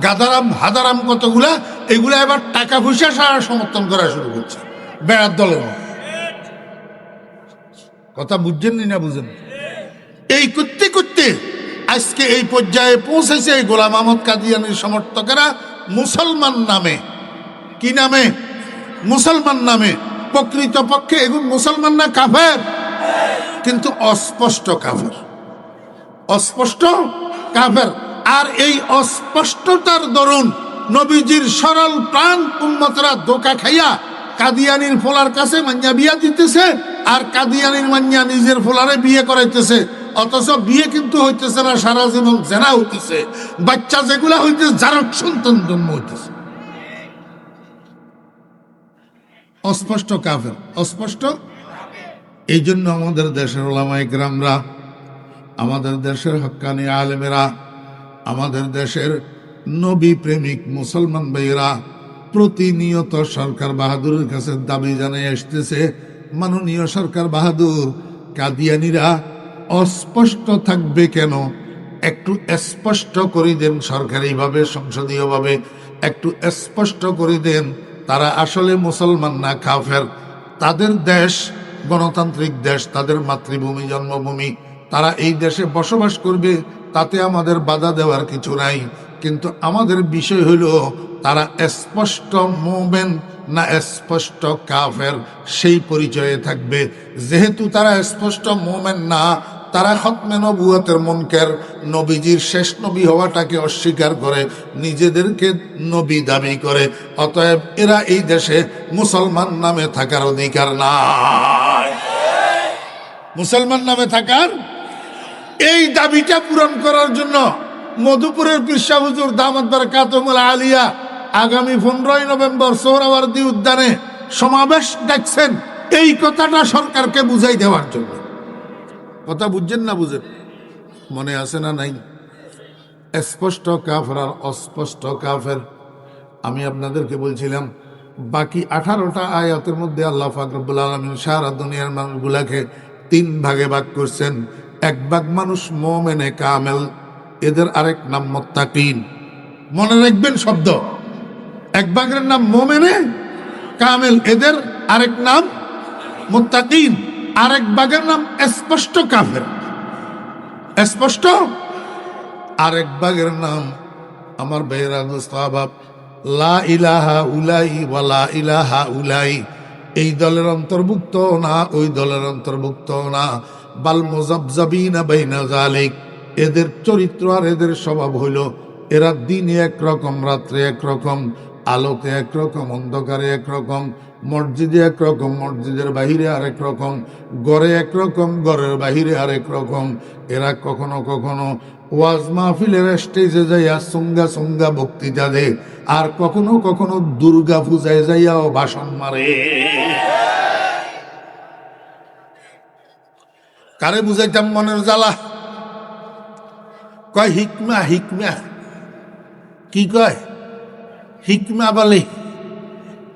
গাদারাম হাদারাম কতগুলা, এগুলা এবার টাকা পয়সা সারা সমর্থন করা শুরু করছে বেড়ার দলের। কথা বুঝছেন না? বুঝেন? এই করতে করতে আজকে এই পর্যায়ে পৌঁছেছে গোলাম আহমদ কাদিয়ানির সমর্থকেরা মুসলমান নামে। কি নামে? মুসলমান নামে। প্রকৃতপক্ষে এগুলো মুসলমান না, কাফের, কিন্তু অস্পষ্ট কাফের, অস্পষ্ট কাফের। আর এই অস্পষ্টতার দরুন নবীজির সরল প্রাণ উম্মতরা ধোঁকা খাইয়া কাদিয়ানির ফোলার কাছে মান্যা বিয়া দিতেছে, আর কাদিয়ানির মান্যা নিজের ফোলারে বিয়ে করাইতেছে। অথচ বিয়ে কিন্তু হইতেছে না, সারা জীবন জেনা হইতেছে, বাচ্চা যেগুলা হইতেছে জারক সন্তান জন্ম হইতেছে। অস্পষ্ট কাফের, অস্পষ্ট। এই জন্য আমাদের দেশের ওলামায়ে কেরামরা, আমাদের দেশের হক্কানি আলেমেরা, আমাদের দেশের নবী প্রেমিক মুসলমান ভাইয়েরা প্রতিনিয়ত সরকার বাহাদুরের কাছে দাবি জানিয়ে আসতেছে, মাননীয় সরকার বাহাদুর, কাদিয়ানিরা অস্পষ্ট থাকবে কেন? একটু স্পষ্ট করে দেন, সরকারিভাবে সংসদীয়ভাবে একটু স্পষ্ট করে দেন তারা আসলে মুসলমান না কাফের। তাদের দেশ গণতান্ত্রিক দেশ, তাদের মাতৃভূমি জন্মভূমি, তারা এই দেশে বসবাস করবে, তাতে আমাদের বাধা দেওয়ার কিছু নাই। কিন্তু আমাদের বিষয় হইল তারা স্পষ্ট মুমিন না স্পষ্ট কাফের, সেই পরিচয়ে থাকবে। যেহেতু তারা স্পষ্ট মুমিন না, তারা খতমে নবুয়তের মুনকার, নবীজির শেষ নবী হওয়াটাকে অস্বীকার করে, নিজেদেরকে নবী দাবি করে। অতএব এরা এই দেশে মুসলমান নামে থাকার অধিকার নাই। মুসলমান নামে থাকার এই দাবিটা পূরণ করার জন্য মধুপুরের পীর সাহেব হুজুর দামাত বারাকাতুহুল আলিয়া আগামী 15 নভেম্বর সোহরাওয়ার্দী উদ্যানে সমাবেশ ডাকছেন এই কথাটা সরকারকে বুঝাই দেওয়ার জন্য। কথা বুঝছেন না? বুঝেন? মনে আছে না নাই? স্পষ্ট কাফের আর অস্পষ্ট কাফের। আমি আপনাদেরকে বলছিলাম বাকি 18টা আয়াতের মধ্যে আল্লাহ পাক রব্বুল আলামিন সারা দুনিয়ার মানুষগুলাকে 3 ভাগে ভাগ করছেন। এক ভাগ মানুষ মুমিনে কামেল, এদের আরেক নাম মুত্তাকিন। মনে রাখবেন শব্দ, এক ভাগের নাম মুমিনে কামেল, এদের আরেক নাম মুত্তাকিন, আরেক ভাগের নাম স্পষ্ট কাফের, স্পষ্ট আরেক ভাগের নাম আমার ভাইয়েরা দোস্তাবাব লা ইলাহা উলাই ওয়া লা ইলাহা উলাই, এই দলের অন্তর্ভুক্ত না ওই দলের অন্তর্ভুক্ত না, বাল মুযাবযাবিনা বাইনা যালিক। এদের চরিত্র আর এদের স্বভাব হইল এরা দিনে একরকম, রাত্রে একরকম, আলোকে একরকম, অন্ধকারে একরকম, মসজিদে একরকম, মসজিদের বাহিরে আরেক রকম, ঘরে একরকম, ঘরের বাহিরে আরেক রকম। এরা কখনো কখনো ওয়াজ মাহফিলের স্টেজে যাইয়া সুঙ্গা সুঙ্গা বক্তৃতা দেয়, আর কখনো কখনো দুর্গা পূজায় যাইয়াও ভাষণ মারে। কারে বুঝাইতাম মনের জ্বালা? কয় হিকমা, হিকমা কি কয়? হিকমা বলে।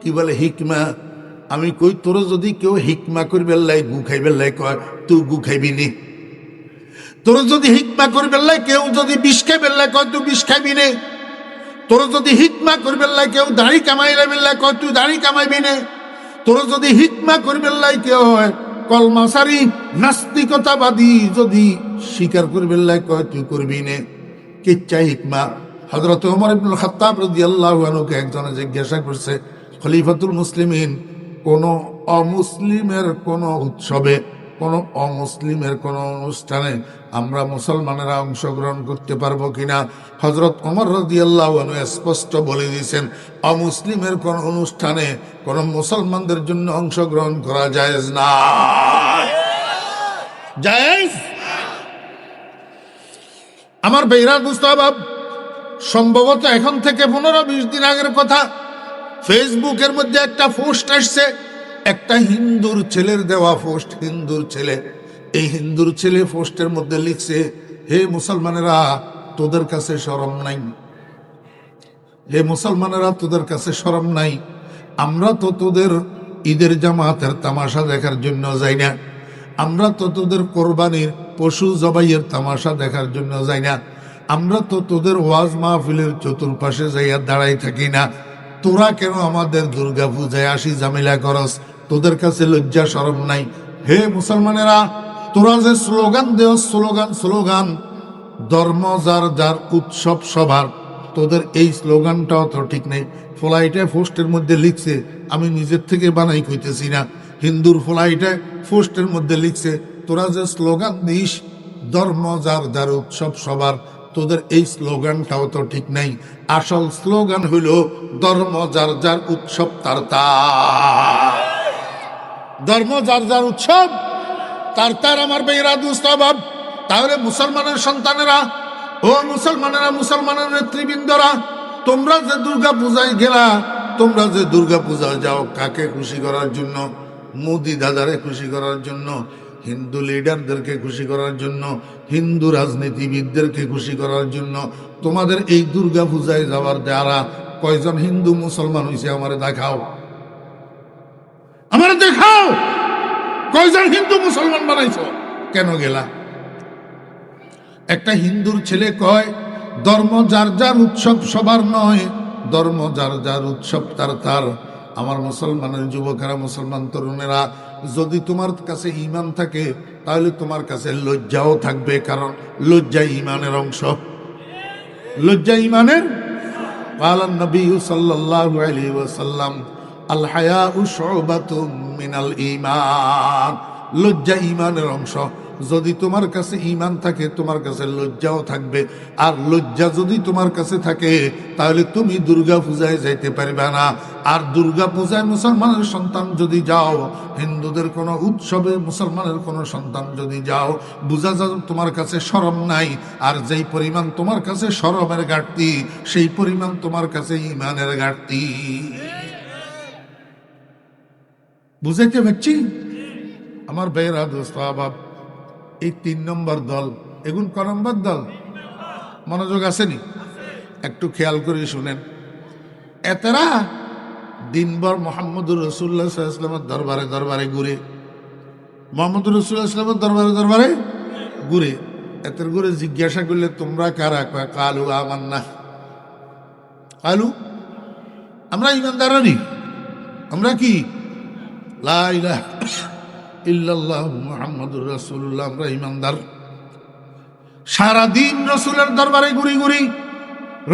কি বলে হিকমা? আমি কই তোর যদি কেউ হিকমা করবে লাই, গু খাইবে লাই, কয় তুই গু খাইবি নে। তোর যদি হিকমা করবে লাই কেউ যদি বিষ খাইবে লাই, কয় তুই বিষ খাইবি নে। তোর যদি হিকমা করবে লাই কেউ দাড়ি কামাইলে বেল্লাই, কয় তুই দাড়ি কামাইবি নে। তোর যদি হিকমা করবে লাই কেউ হয় কলমাসারি নাস্তিকতাবাদী যদি স্বীকার করবে লাই, কয় তুই করবি নে। কিচ্ছা হিকমা? হযরত ওমর ইবনুল খাত্তাব রাদিয়াল্লাহু আনহুকে একজনে জিজ্ঞাসা করছে, খলিফাতুল মুসলিমিন, কোন অমুসলিমের কোন উৎসবে, কোন অমুসলিমের কোন অনুষ্ঠানে আমরা মুসলমানেরা অংশগ্রহণ করতে পারবো কিনা? হযরত ওমর রাদিয়াল্লাহু আনহু স্পষ্ট বলে দিয়েছেন, অমুসলিমের কোন অনুষ্ঠানে কোন মুসলমানদের জন্য অংশগ্রহণ করা জায়েজ না। জায়েজ? আমার ভাইরা মুস্তাহাব, সম্ভবত এখন থেকে 15-20 দিন আগের কথা, ফেসবুকের মধ্যে একটা পোস্ট আসছে, একটা হিন্দুর ছেলের দেওয়া পোস্ট। হিন্দুর ছেলে, এই হিন্দুর ছেলে পোস্টের মধ্যে লিখছে, হে মুসলমানেরা তোদের কাছে শরম নাই, হে মুসলমানেরা তোদের কাছে শরম নাই, আমরা তো তোদের ঈদের জামাতের তামাশা দেখার জন্য যাই না, আমরা তো তোদের কোরবানির পশু জবাইয়ের তামাশা দেখার জন্য যাই না, আমরা তো তোদের ওয়াজ মাহফিলের চতুর্পাশে যাইয়া দাঁড়াই থাকি না, তোরা কেন আমাদের দুর্গা পূজায় আসি ঝামেলা করস? তোদের কাছে লজ্জা শরম নাই? হে মুসলমানেরা, তোরা যে স্লোগান দেও, স্লোগান স্লোগান, ধর্ম যার যার উৎসব সবার, তোদের এই স্লোগানটাও তো ঠিক নেই। ফলাইটা পোস্টের মধ্যে লিখছে, আমি নিজের থেকে বানাই কইতেছি না, হিন্দুর ফলাইটা পোস্টের মধ্যে লিখছে, তোরা যে স্লোগান দিস ধর্ম যার যার উৎসব সবার, তোদের এই স্লোগানটাও তো ঠিক নাই। আসল স্লোগান হইল ধর্ম যার যার উৎসব তার তার, ধর্ম যার যার উৎসব তার তার। আমার ভাইরা দুস্তাবাব, তাহলে মুসলমানের সন্তানেরা, ও মুসলমানেরা, মুসলমানের নেতৃবৃন্দরা, তোমরা যে দুর্গা পূজায় গেলা, তোমরা যে দুর্গা পূজায় যাও কাকে খুশি করার জন্য? মোদি দাদারে খুশি করার জন্য, হিন্দু লিডারদেরকে খুশি করার জন্য, হিন্দু রাজনীতিবিদদেরকে খুশি করার জন্য। তোমাদের এই দুর্গা পূজায় যাওয়ার দ্বারা কয়জন হিন্দু মুসলমান হয়েছে? আমারে দেখাও, আমারে দেখাও, কয়জন হিন্দু মুসলমান বানাইছো? কেন গেলা? একটা হিন্দুর ছেলে কয়, ধর্ম যার যার উৎসব সবার নয়, ধর্ম যার যার উৎসব তার তার। আমার মুসলমানের যুবকেরা, মুসলমান তরুণেরা, যদি তোমার কাছে ঈমান থাকে তাহলে তোমার কাছে লজ্জাও থাকবে, কারণ লজ্জা ঈমানের অংশ। লজ্জা ঈমানের। ক্বালান নবী সাল্লাল্লাহু আলাইহি ওয়াসাল্লাম, আল হায়াউ শুবাতুম মিনাল ঈমান। লজ্জা ঈমানের অংশ। যদি তোমার কাছে ঈমান থাকে তোমার কাছে লজ্জাও থাকবে, আর লজ্জা যদি তোমার কাছে থাকে তাহলে তুমি দুর্গা পূজায় যাইতে পারবে না। আর দুর্গা পূজায় মুসলমানের সন্তান যদি যাও, হিন্দুদের কোনো উৎসবে মুসলমানের কোনো সন্তান যদি যাও, বোঝা যায় তোমার কাছে শরম নাই। আর যেই পরিমাণ তোমার কাছে শরমের ঘাটতি, সেই পরিমাণ তোমার কাছে ঈমানের ঘাটতি। বুঝাইতে পারছি? আমার ভাইয়েরা, দোস্ত আবাব, এই 3 নম্বর দল, এগুন ক নম্বর দল? মনোযোগ আসেনি? একটু খেয়াল করে শুনেন। এতেরা দিনভর মোহাম্মদুর রাসূলুল্লাহ সাল্লাল্লাহু আলাইহি ওয়াসাল্লামের দরবারে দরবারে ঘুরে, মোহাম্মদুর রাসূলুল্লাহ সাল্লাল্লাহু আলাইহি ওয়াসাল্লামের দরবারে দরবারে ঘুরে। এতের ঘুরে জিজ্ঞাসা করলে তোমরা কারা? কালু আমান্না, কালু আমরা ইমানদারানি। আমরা কি লা ইলাহা ইল্লাল্লাহ মুহাম্মাদুর রাসূলুল্লাহ, আমরা ইমানদার। সারাদিন রসুলের দরবারে ঘুরি ঘুরি,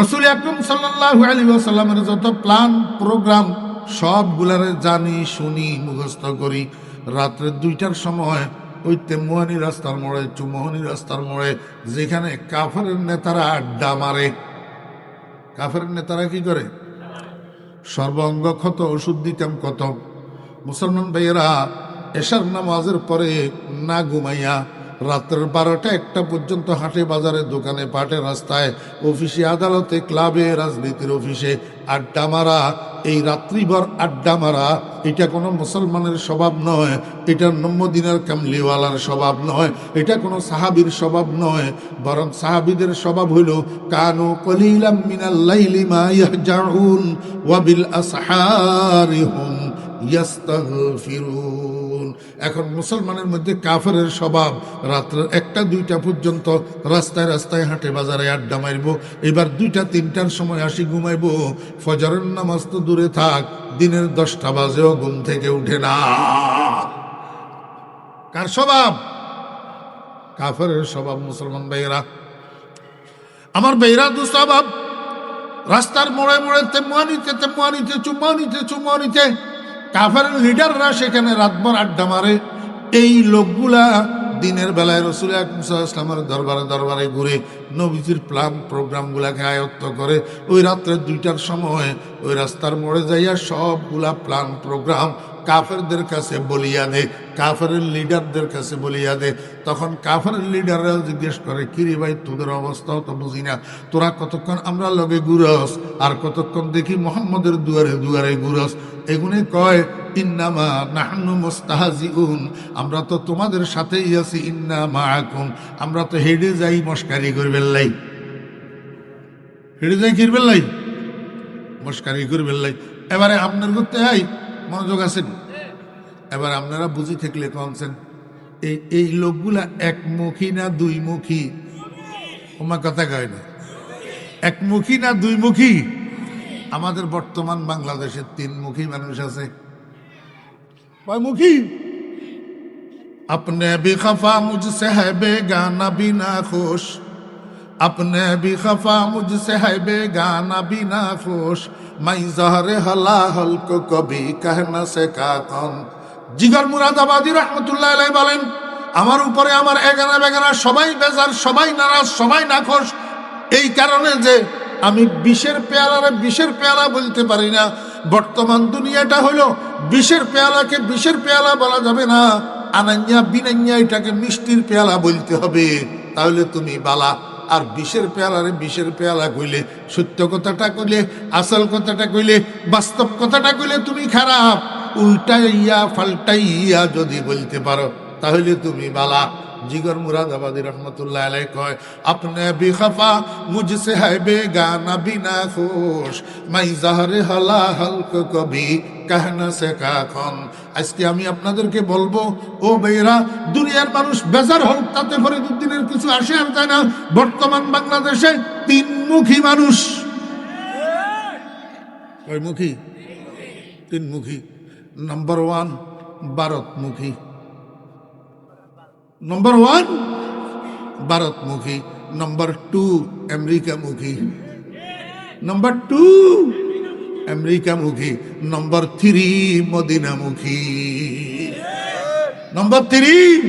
রসুল আকরাম সাল্লাল্লাহু আলাইহি ওয়াসাল্লামের যত প্ল্যান প্রোগ্রাম সবগুলারে জানি, শুনি, মুখস্থ করি। রাত্রে 2টার সময় ওই তেমুয়ানি রাস্তার মোড়ে, চুমোহনি রাস্তার মোড়ে, যেখানে কাফেরের নেতারা আড্ডা মারে। কাফেরের নেতারা কি করে? সর্বাঙ্গ ক্ষত ওষুধ দিতাম কত। মুসলমান ভাইয়েরা এশার নামাজের পরে না ঘুমাইয়া রাত্রের 12টা-1টা পর্যন্ত হাটে বাজারে, দোকানে, পাটে, রাস্তায়, অফিসে, আদালতে, ক্লাবে, রাজনীতির অফিসে আড্ডা মারা। এই রাত্রিভর আড্ডা মারা এটা কোনো মুসলমানের স্বভাব নয়, এটা মদিনার কামলিওয়ালার স্বভাব নয়, এটা কোনো সাহাবীর স্বভাব নয়। বরং সাহাবীদের স্বভাব হইল কানু কলিলাম মিনাল লাইলি মা ইয়াহজাউন ওয়া বিল আসহারি হুম ইয়াস্তাগফিরুন। এখন মুসলমানের মধ্যে কাফেরের স্বভাব রাত্রে 1টা-2টা পর্যন্ত রাস্তায় রাস্তায়, হাটে বাজারে আড্ডা মারবো। এবার 2টা-3টার সময় আসি ঘুমাইবো। ফজরের নামাজ তো দূরে থাক, দিনের 10টা বাজেও ঘুম থেকে উঠে না। কার স্বভাব? কাফেরের স্বভাব। মুসলমান ভাইয়েরা আমার, ভাইয়েরা দুঃস্বভাব। রাস্তার মোড়ে মোড়ে তেমুয়ানিতে, চুম্মানিতে কাফের লিডাররা সেখানে রাতভর আড্ডা মারে। এই লোকগুলা দিনের বেলায় রসুল আকরাম সাল্লাল্লাহু আলাইহি ওয়াসাল্লামের দরবারে দরবারে ঘুরে নবীজির প্ল্যান প্রোগ্রামগুলাকে আয়ত্ত করে। ওই রাত্রে 2টার সময় ওই রাস্তার মোড়ে যাইয়া সবগুলা প্ল্যান প্রোগ্রাম কাফেরদের কাছে বলিয়া দে, কাফেরের লিডারদের কাছে বলিয়া দে। তখন কাফেরের লিডাররা জিজ্ঞেস করে, কিরে ভাই, তোদের অবস্থাও তো বুঝি না, তোরা কতক্ষণ আমরা লগে ঘুরস আর কতক্ষণ দেখি মোহাম্মদের দুয়ারে দুয়ারে ঘুরস। এগুলি কয় ইন্নামা নাহনু মুস্তাহজিউন, আমরা তো তোমাদের সাথেই আছি। ইন্না মাআকুম, আমরা তো হেডে যাই মস্কারি করবেন লাই, হেডে যাই কিরবেন লাই, মস্কারি করবেন লাই। এবারে আপনার করতে হয়, মনোযোগ আছেন? এবার আপনারা বুঝি থাকলে কমছেন, এই লোকগুলা একমুখী না দুইমুখী? ওমা কথা কয় না, একমুখী না দুইমুখী? আমাদের বর্তমান বাংলাদেশে 3মুখী মানুষ আছে। কয়মুখী? अपने भी खफा मुझसे है बेगाना बिना खुश, अपने भी खफा मुझसे है बेगाना बिना खुश, मैं ज़हरे हलाहल को कभी कह न सका कौन। জিগর মুরাদাবাদী রহমতুল্লাহ আলাইহি বলেন, আমার উপরে আমার এগানা বেগানা সবাই বেজার, সবাই নারাজ, সবাই নাখোশ। এই কারণে যে আমি বিষের পেয়ালা বলতে পারি না। বর্তমান দুনিয়াটা হলো বিষের পেয়ালাকে বিষের পেয়ালা বলা যাবে না, আনাইয়া বিনাইয়া এটাকে মিষ্টির পেয়ালা বলতে হবে, তাহলে তুমি বালা। আর বিষের পেয়ালারে বিষের পেয়ালা কইলে, সত্য কথাটা কইলে, আসল কথাটা কইলে, বাস্তব কথাটা কইলে তুমি খারাপ। উল্টাইয়া ফাল্টাইয়া যদি বলতে পারো তাহলে তুমি বালা। জিগর মুরাদাবাদী রহমতুল্লাহ আলাইহি কয়, আপনে ভি খফা মুঝসে হ্যায় বেগানা বিনা খুশ, মাই জাহরে হলাহল কো কভি কহ না সকা কৌন। আজকে আমি আপনাদেরকে বলবো, ও ভাইরা, দুনিয়ার মানুষ বেজার হোক তাতে ফরিদুদ্দিনের কিছু আসে আর যায় না। বর্তমান বাংলাদেশে 3মুখী মানুষ। কয়মুখী? 3মুখী। নম্বর 1 ভারতমুখী, নম্বর 1 ভারতমুখী, নম্বর 2 আমেরিকামুখী, নম্বর 2 আমেরিকামুখী, নম্বর 3 মদিনামুখী, নম্বর 3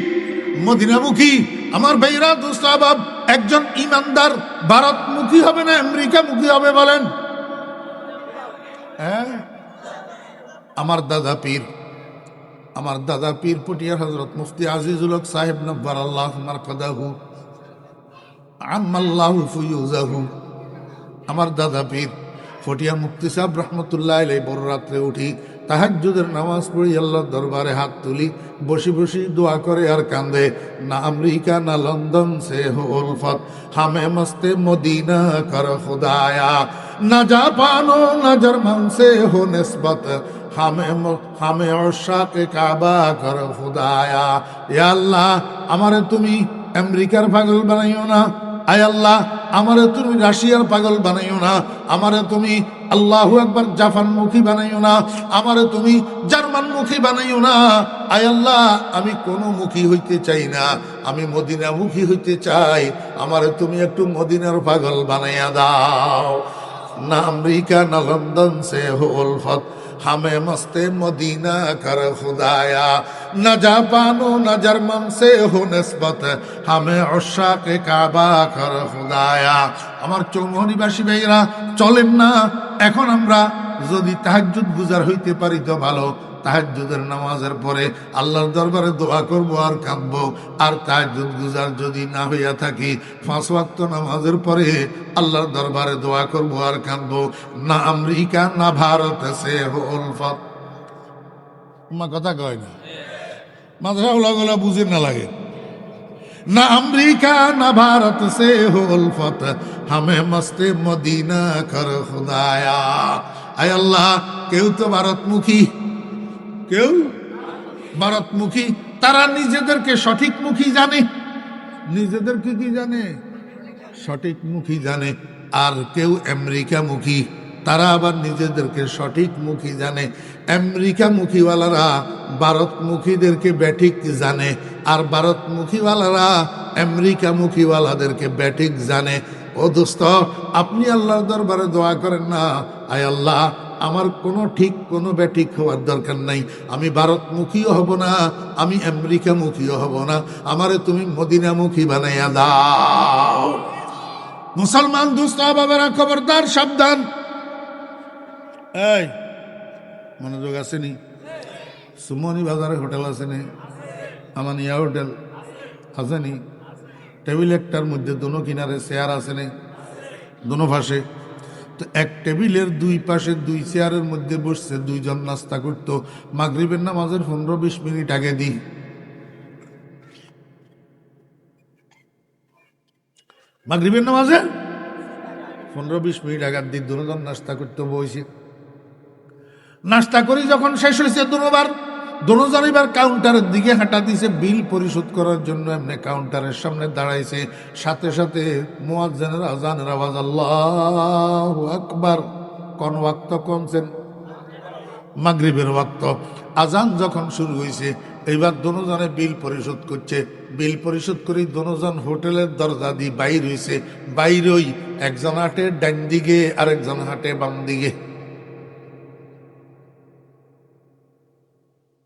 মদিনামুখী। আমার ভাইরা দোস্তাবাব, একজন ইমানদার ভারতমুখী হবে না আমেরিকামুখী হবে বলেন? হ্যাঁ, আমার দাদা পীর পটিয়ার হযরত মুফতি আজিজুল হক সাহেব নব্বারাল্লাহু মারকাদাহু আম্মাল্লাহু ফুয়ুজাহু, আমার দাদা পীর পটিয়ার মুফতি সাহেব রহমতুল্লাহ আলাইহি বড় রাত্রে উঠি তাহাজ্জুদের নামাজ পড়ি, আল্লাহর দরবারে হাত তুলি, বসি বসি দোয়া করে আর কান্দে, না আমেরিকা না লন্ডন সে হো উলফত, হামে মস্তে মদিনা কর খুদায়া, না জাপানো না জার্মান সে হো নিসবত, হামে ওশাকে কাবা কর খুদায়া। ইয়া আল্লাহ, আমারে তুমি আমেরিকার পাগল বানাইও না, আয় আল্লাহ, আমারে তুমি রাশিয়ার পাগল বানাইও না, আমারে তুমি আল্লাহু আকবার জাপানমুখী বানাইও না, আমারে তুমি জার্মানমুখী বানাইও না। আয় আল্লাহ, আমি কোনো মুখী হইতে চাই না, আমি মদিনামুখী হইতে চাই। আমারে তুমি একটু মদিনার পাগল বানাইয়া দাও। না আমেরিকা না লন্ডন সে হো উলফত, हमें मस्ते मदीना कर खुदाया। न जापानो न जर्मन से हो निस्बत, हमें उशाक काबा कर खुदाया। আমার চৌমহনীবাসী ভাইরা চলেন না, এখন আমরা যদি তাহাজ্জুদ গুজার হইতে পারি তো ভালো। তাহাজ্জুদের নামাজের পরে আল্লাহর দরবারে দোয়া করব আর কাঁদব। আর তাহাজ্জুদ গুজার যদি না হইয়া থাকি, 5 ওয়াক্ত নামাজের পরে আল্লাহর দরবারে দোয়া করব আর কাঁদব। না আমেরিকা না ভারত সে হো উলফত। কথা কয় না, মাদ্রাসা ওলাগুলা বুঝে না লাগে। না আমেরিকা না ভারত সে হো উলফত, হামে মস্তে মদিনা কর খুদায়া। আয় আল্লাহ, কেউ তো ভারতমুখী, কেউ ভারতমুখী, তারা নিজেদেরকে সঠিকমুখী জানে, নিজেদেরকে কি জানে, সঠিকমুখী জানে। আর কেউ আমেরিকামুখী, তারা আবার নিজেদেরকে সঠিকমুখী জানে। আমেরিকামুখীওয়ালারা ভারতমুখীদেরকে ব্যাঠিক জানে, আর ভারতমুখীওয়ালারা আমেরিকামুখীওয়ালাদেরকে ব্যাঠিক জানে। ও দোস্ত, আপনি আল্লাহর দরবারে দোয়া করেন না, আয় আল্লাহ, আমার কোনো ঠিক কোনো ব্যাঠিক হওয়ার দরকার নাই। আমি ভারতমুখীও হব না, আমি আমেরিকামুখীও হব না, আমারে তুমি মদিনামুখী বানাইয়া দাও। মুসলমান দোস্ত বাবারা, খবরদার, সাবধান। এই মনোযোগ আসেনি? সুমনি বাজারে হোটেল আসেনি? আমানিয়া হোটেল আসেনি? টেবিল একটার মধ্যে দোনো কিনারে চেয়ার আসেনি, দোনো পাশে। তো এক টেবিলের 2 পাশে 2 চেয়ারের মধ্যে বসছে 2 জন নাস্তা করতো। মাগরিবের নামাজের 15-20 মিনিট আগে দিই, মাগরিবের নামাজে 15-20 মিনিট আগে দিই, 2 জন নাস্তা করতে বসে। নাস্তা করি যখন শেষ হয়েছে, দুজন এবার কাউন্টারের দিকে হাঁটা দিছে বিল পরিশোধ করার জন্য। এমনি কাউন্টারের সামনে দাঁড়াইছে, সাথে সাথে মুয়াজ্জিনের আজানের আওয়াজ, আল্লাহু আকবার। কোন ওয়াক্ত কোনছেন? মাগরিবের ওয়াক্ত। আজান যখন শুরু হয়েছে, এইবার দুজনে বিল পরিশোধ করছে। বিল পরিশোধ করে দুজন হোটেলের দরজা দিয়ে বাইর হয়েছে। বাইরই একজন হাঁটে ডান দিকে, আর একজন হাঁটে বাম দিকে।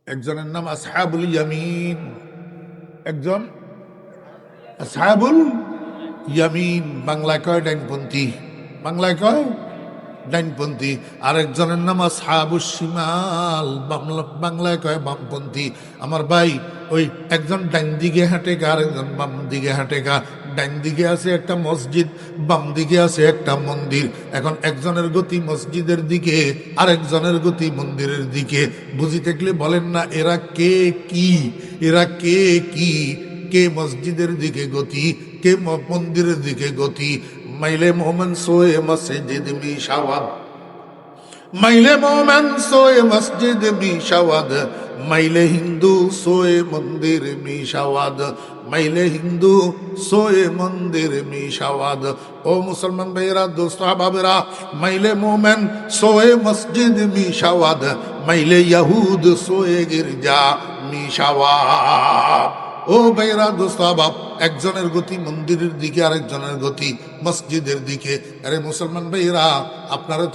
একজনের নাম আসহাবুল ইয়ামিন, একজন আসহাবুল ইয়ামিন, বাংলায় কয় ডাইনপন্থী, বাংলায় কয় ডাইনপন্থী। আর একজনের নাম আসহাবুশ শিমাল, বাংলায় কয় বামপন্থী। আমার ভাই, ওই একজন ডাইন দিকে হাঁটে গা, আর একজন বাম দিকে হাঁটে গা। ডাইন দিকে আছে একটা মসজিদ, বাম দিকে আছে একটা মন্দির। এখন একজনের গতি মসজিদের দিকে, আর একজনের গতি মন্দিরের দিকে। বুঝি থাকলে বলেন না, এরা কে কি, এরা কে কি? কে মসজিদের দিকে গতি, কে মন্দিরের দিকে গতি? মাইলে মোমেন সোয়ে মসজিদ মিশাওয়াদ, মাইলে মোমেন সোয়ে মসজিদ মিশাওয়াদ, মাইলে হিন্দু সোয়ে মন্দির মিশাওয়াদ, মাইলে হিন্দু সোয়ে মন্দির মিশাওয়াদ। ও মুসলমান ভাইয়েরা, দোস্ত বাবেরা, মাইলে মোমেন সোয়ে মসজিদ মিশাওয়াদ, মাইলে ইহুদ সোয়ে গির্জা মিশাওয়াদ। ও ভাইরা, দোস্ত বাপ, একজনের গতি মন্দিরের দিকে, আরেকজনের গতি মসজিদের দিকে। আরে মুসলমান ভাইরা, আপনারা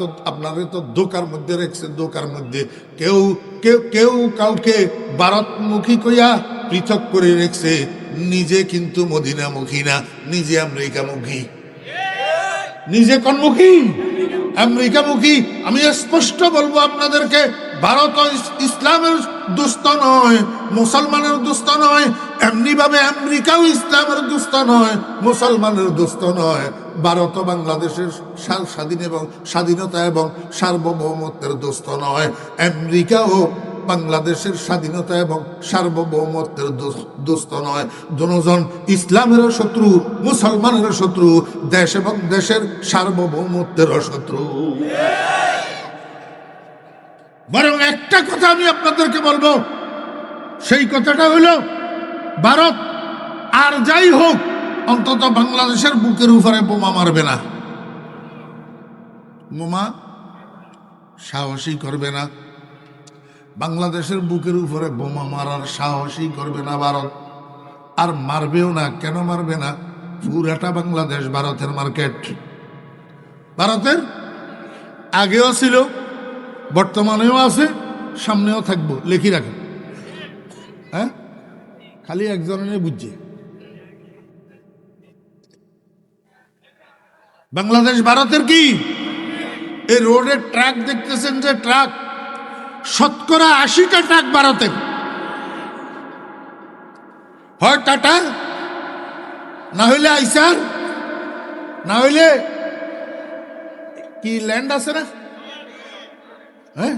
তো ধোকার মধ্যে রেখেছে, ধোকার মধ্যে। কেউ কেউ কেউ কাউকে ভারতমুখী কইয়া পৃথক করে রেখেছে, নিজে কিন্তু মদিনামুখী না, নিজে আমেরিকামুখী। নিজে কোনমুখী? আমেরিকামুখী। আমি স্পষ্ট বলবো আপনাদেরকে, ভারত ইসলামের দুস্থ নয়, মুসলমানের দুস্থ নয়। এমনি ভাবে আমেরিকাও ইসলামের দুস্থ নয়, মুসলমানের দুস্থ নয়। ভারত বাংলাদেশের স্বাধীনতা এবং সার্বভৌমত্বের দুস্থ নয়। আমেরিকাও বাংলাদেশের স্বাধীনতা এবং সার্বভৌমত্বের দুস্থ নয়। দুজন ইসলামেরও শত্রু, মুসলমানেরও শত্রু, দেশ এবং দেশের সার্বভৌমত্বেরও শত্রু। বরং একটা কথা আমি আপনাদেরকে বলবো, সেই কথাটা হইল, ভারত আর যাই হোক, অন্তত বাংলাদেশের বুকের উপরে বোমা মারবে না, বোমা সাহসই করবে না। বাংলাদেশের বুকের উপরে বোমা মারার সাহসই করবে না ভারত, আর মারবেও না। কেন মারবে না? পুরাটা বাংলাদেশ ভারতের মার্কেট। ভারতের আগেও ছিল, বর্তমানেও আছে, সামনেও থাকবো, লিখি রাখেন। হ্যাঁ, খালি একজনের বুঝছে। বাংলাদেশ ভারতের কি? এই রোডের ট্রাক দেখতেছেন যে ট্রাক, শতকরা 80টা ট্রাক ভারতের। হয় টাটা, না হইলে আইসার, না হইলে কি ল্যান্ড আছে না, হ্যাঁ,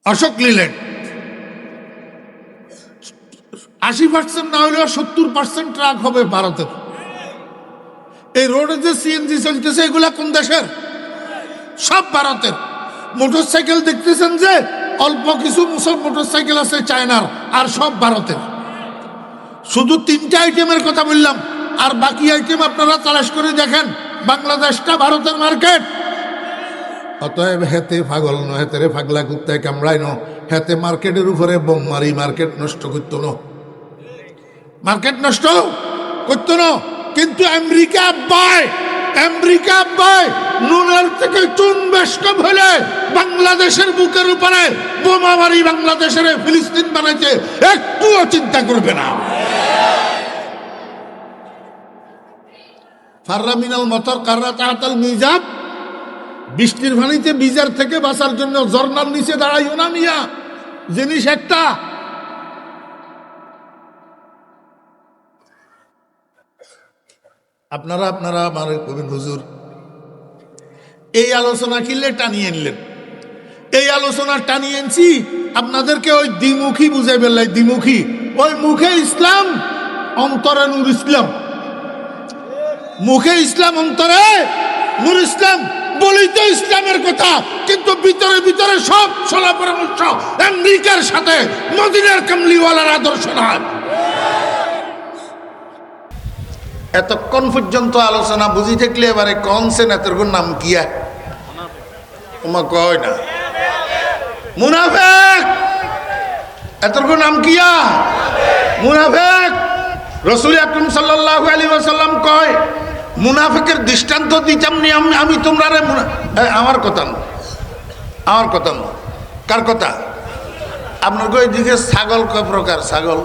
অশোক লিল্যান্ড। 80% না হইলেও 70% ট্রাক হবে ভারতের। এই রোডে যে সিএনজি চলতেছে এগুলা কোন দেশের? সব ভারতের। মোটরসাইকেল দেখতেছেন যে অল্প কিছু মোটরসাইকেল আছে চায়নার, আর সব ভারতের। শুধু 3টা আইটেমের কথা বললাম, আর বাকি আইটেম আপনারা তালাশ করে দেখেন। বাংলাদেশটা ভারতের মার্কেট। অতএব হেতে পাগল ন, হেতে পাগলা কুত্তায় কামড়ায় ন, হেতে মার্কেটের উপরে বোম মারি মার্কেট নষ্ট করত ন, মার্কেট নষ্ট করত ন। কিন্তু আমেরিকা আব্বায় নুনের থেকে চুন বেশকম হলে বাংলাদেশের বুকের উপরে বোমা মারি বাংলাদেশের ফিলিস্তিন বানাইতে একটুও চিন্তা করবে না। ফাররা মিনাল মতর কাররা তাহাতাল মিজাব, বৃষ্টির পানিতে বিজার থেকে বাঁচার জন্য ঝর্ণার নিচে দাঁড়াইও না মিয়া। জিনিস একটা, আপনারা আমার কবির হুজুর এই আলোচনা কিনলে টানিয়ে নিলেন। এই আলোচনা টানিয়ে এনেছি আপনাদেরকে ওই দ্বিমুখী বুঝাই বেলাই। দ্বিমুখী, ওই মুখে ইসলাম, অন্তরে নূর ইসলাম। মুখে ইসলাম, অন্তরে নূর ইসলাম। বলি তো ইসলামের কথা, কিন্তু ভিতরে ভিতরে সব ছলা পরামর্শ আমেরিকার সাথে মদিনার কামলিওয়ালার আদর্শ নয়। এতক্ষণ পর্যন্ত আলোচনা বুঝি থাকলে এবারে কনসেন এত নাম কিয়া তোমার কয় না মুনাফেক। এতর্ক নাম কিয়া মুনাফেক। রাসূল আকরাম সাল্লাল্লাহু আলাইহি ওয়াসাল্লাম কয় মুনাফিকের দৃষ্টান্ত দিতাম নি আমি তোমরা রে। আমার কথা না, আমার কথা না। কার কথা? আপনার ওইদিকে ছাগল কয় প্রকার? ছাগল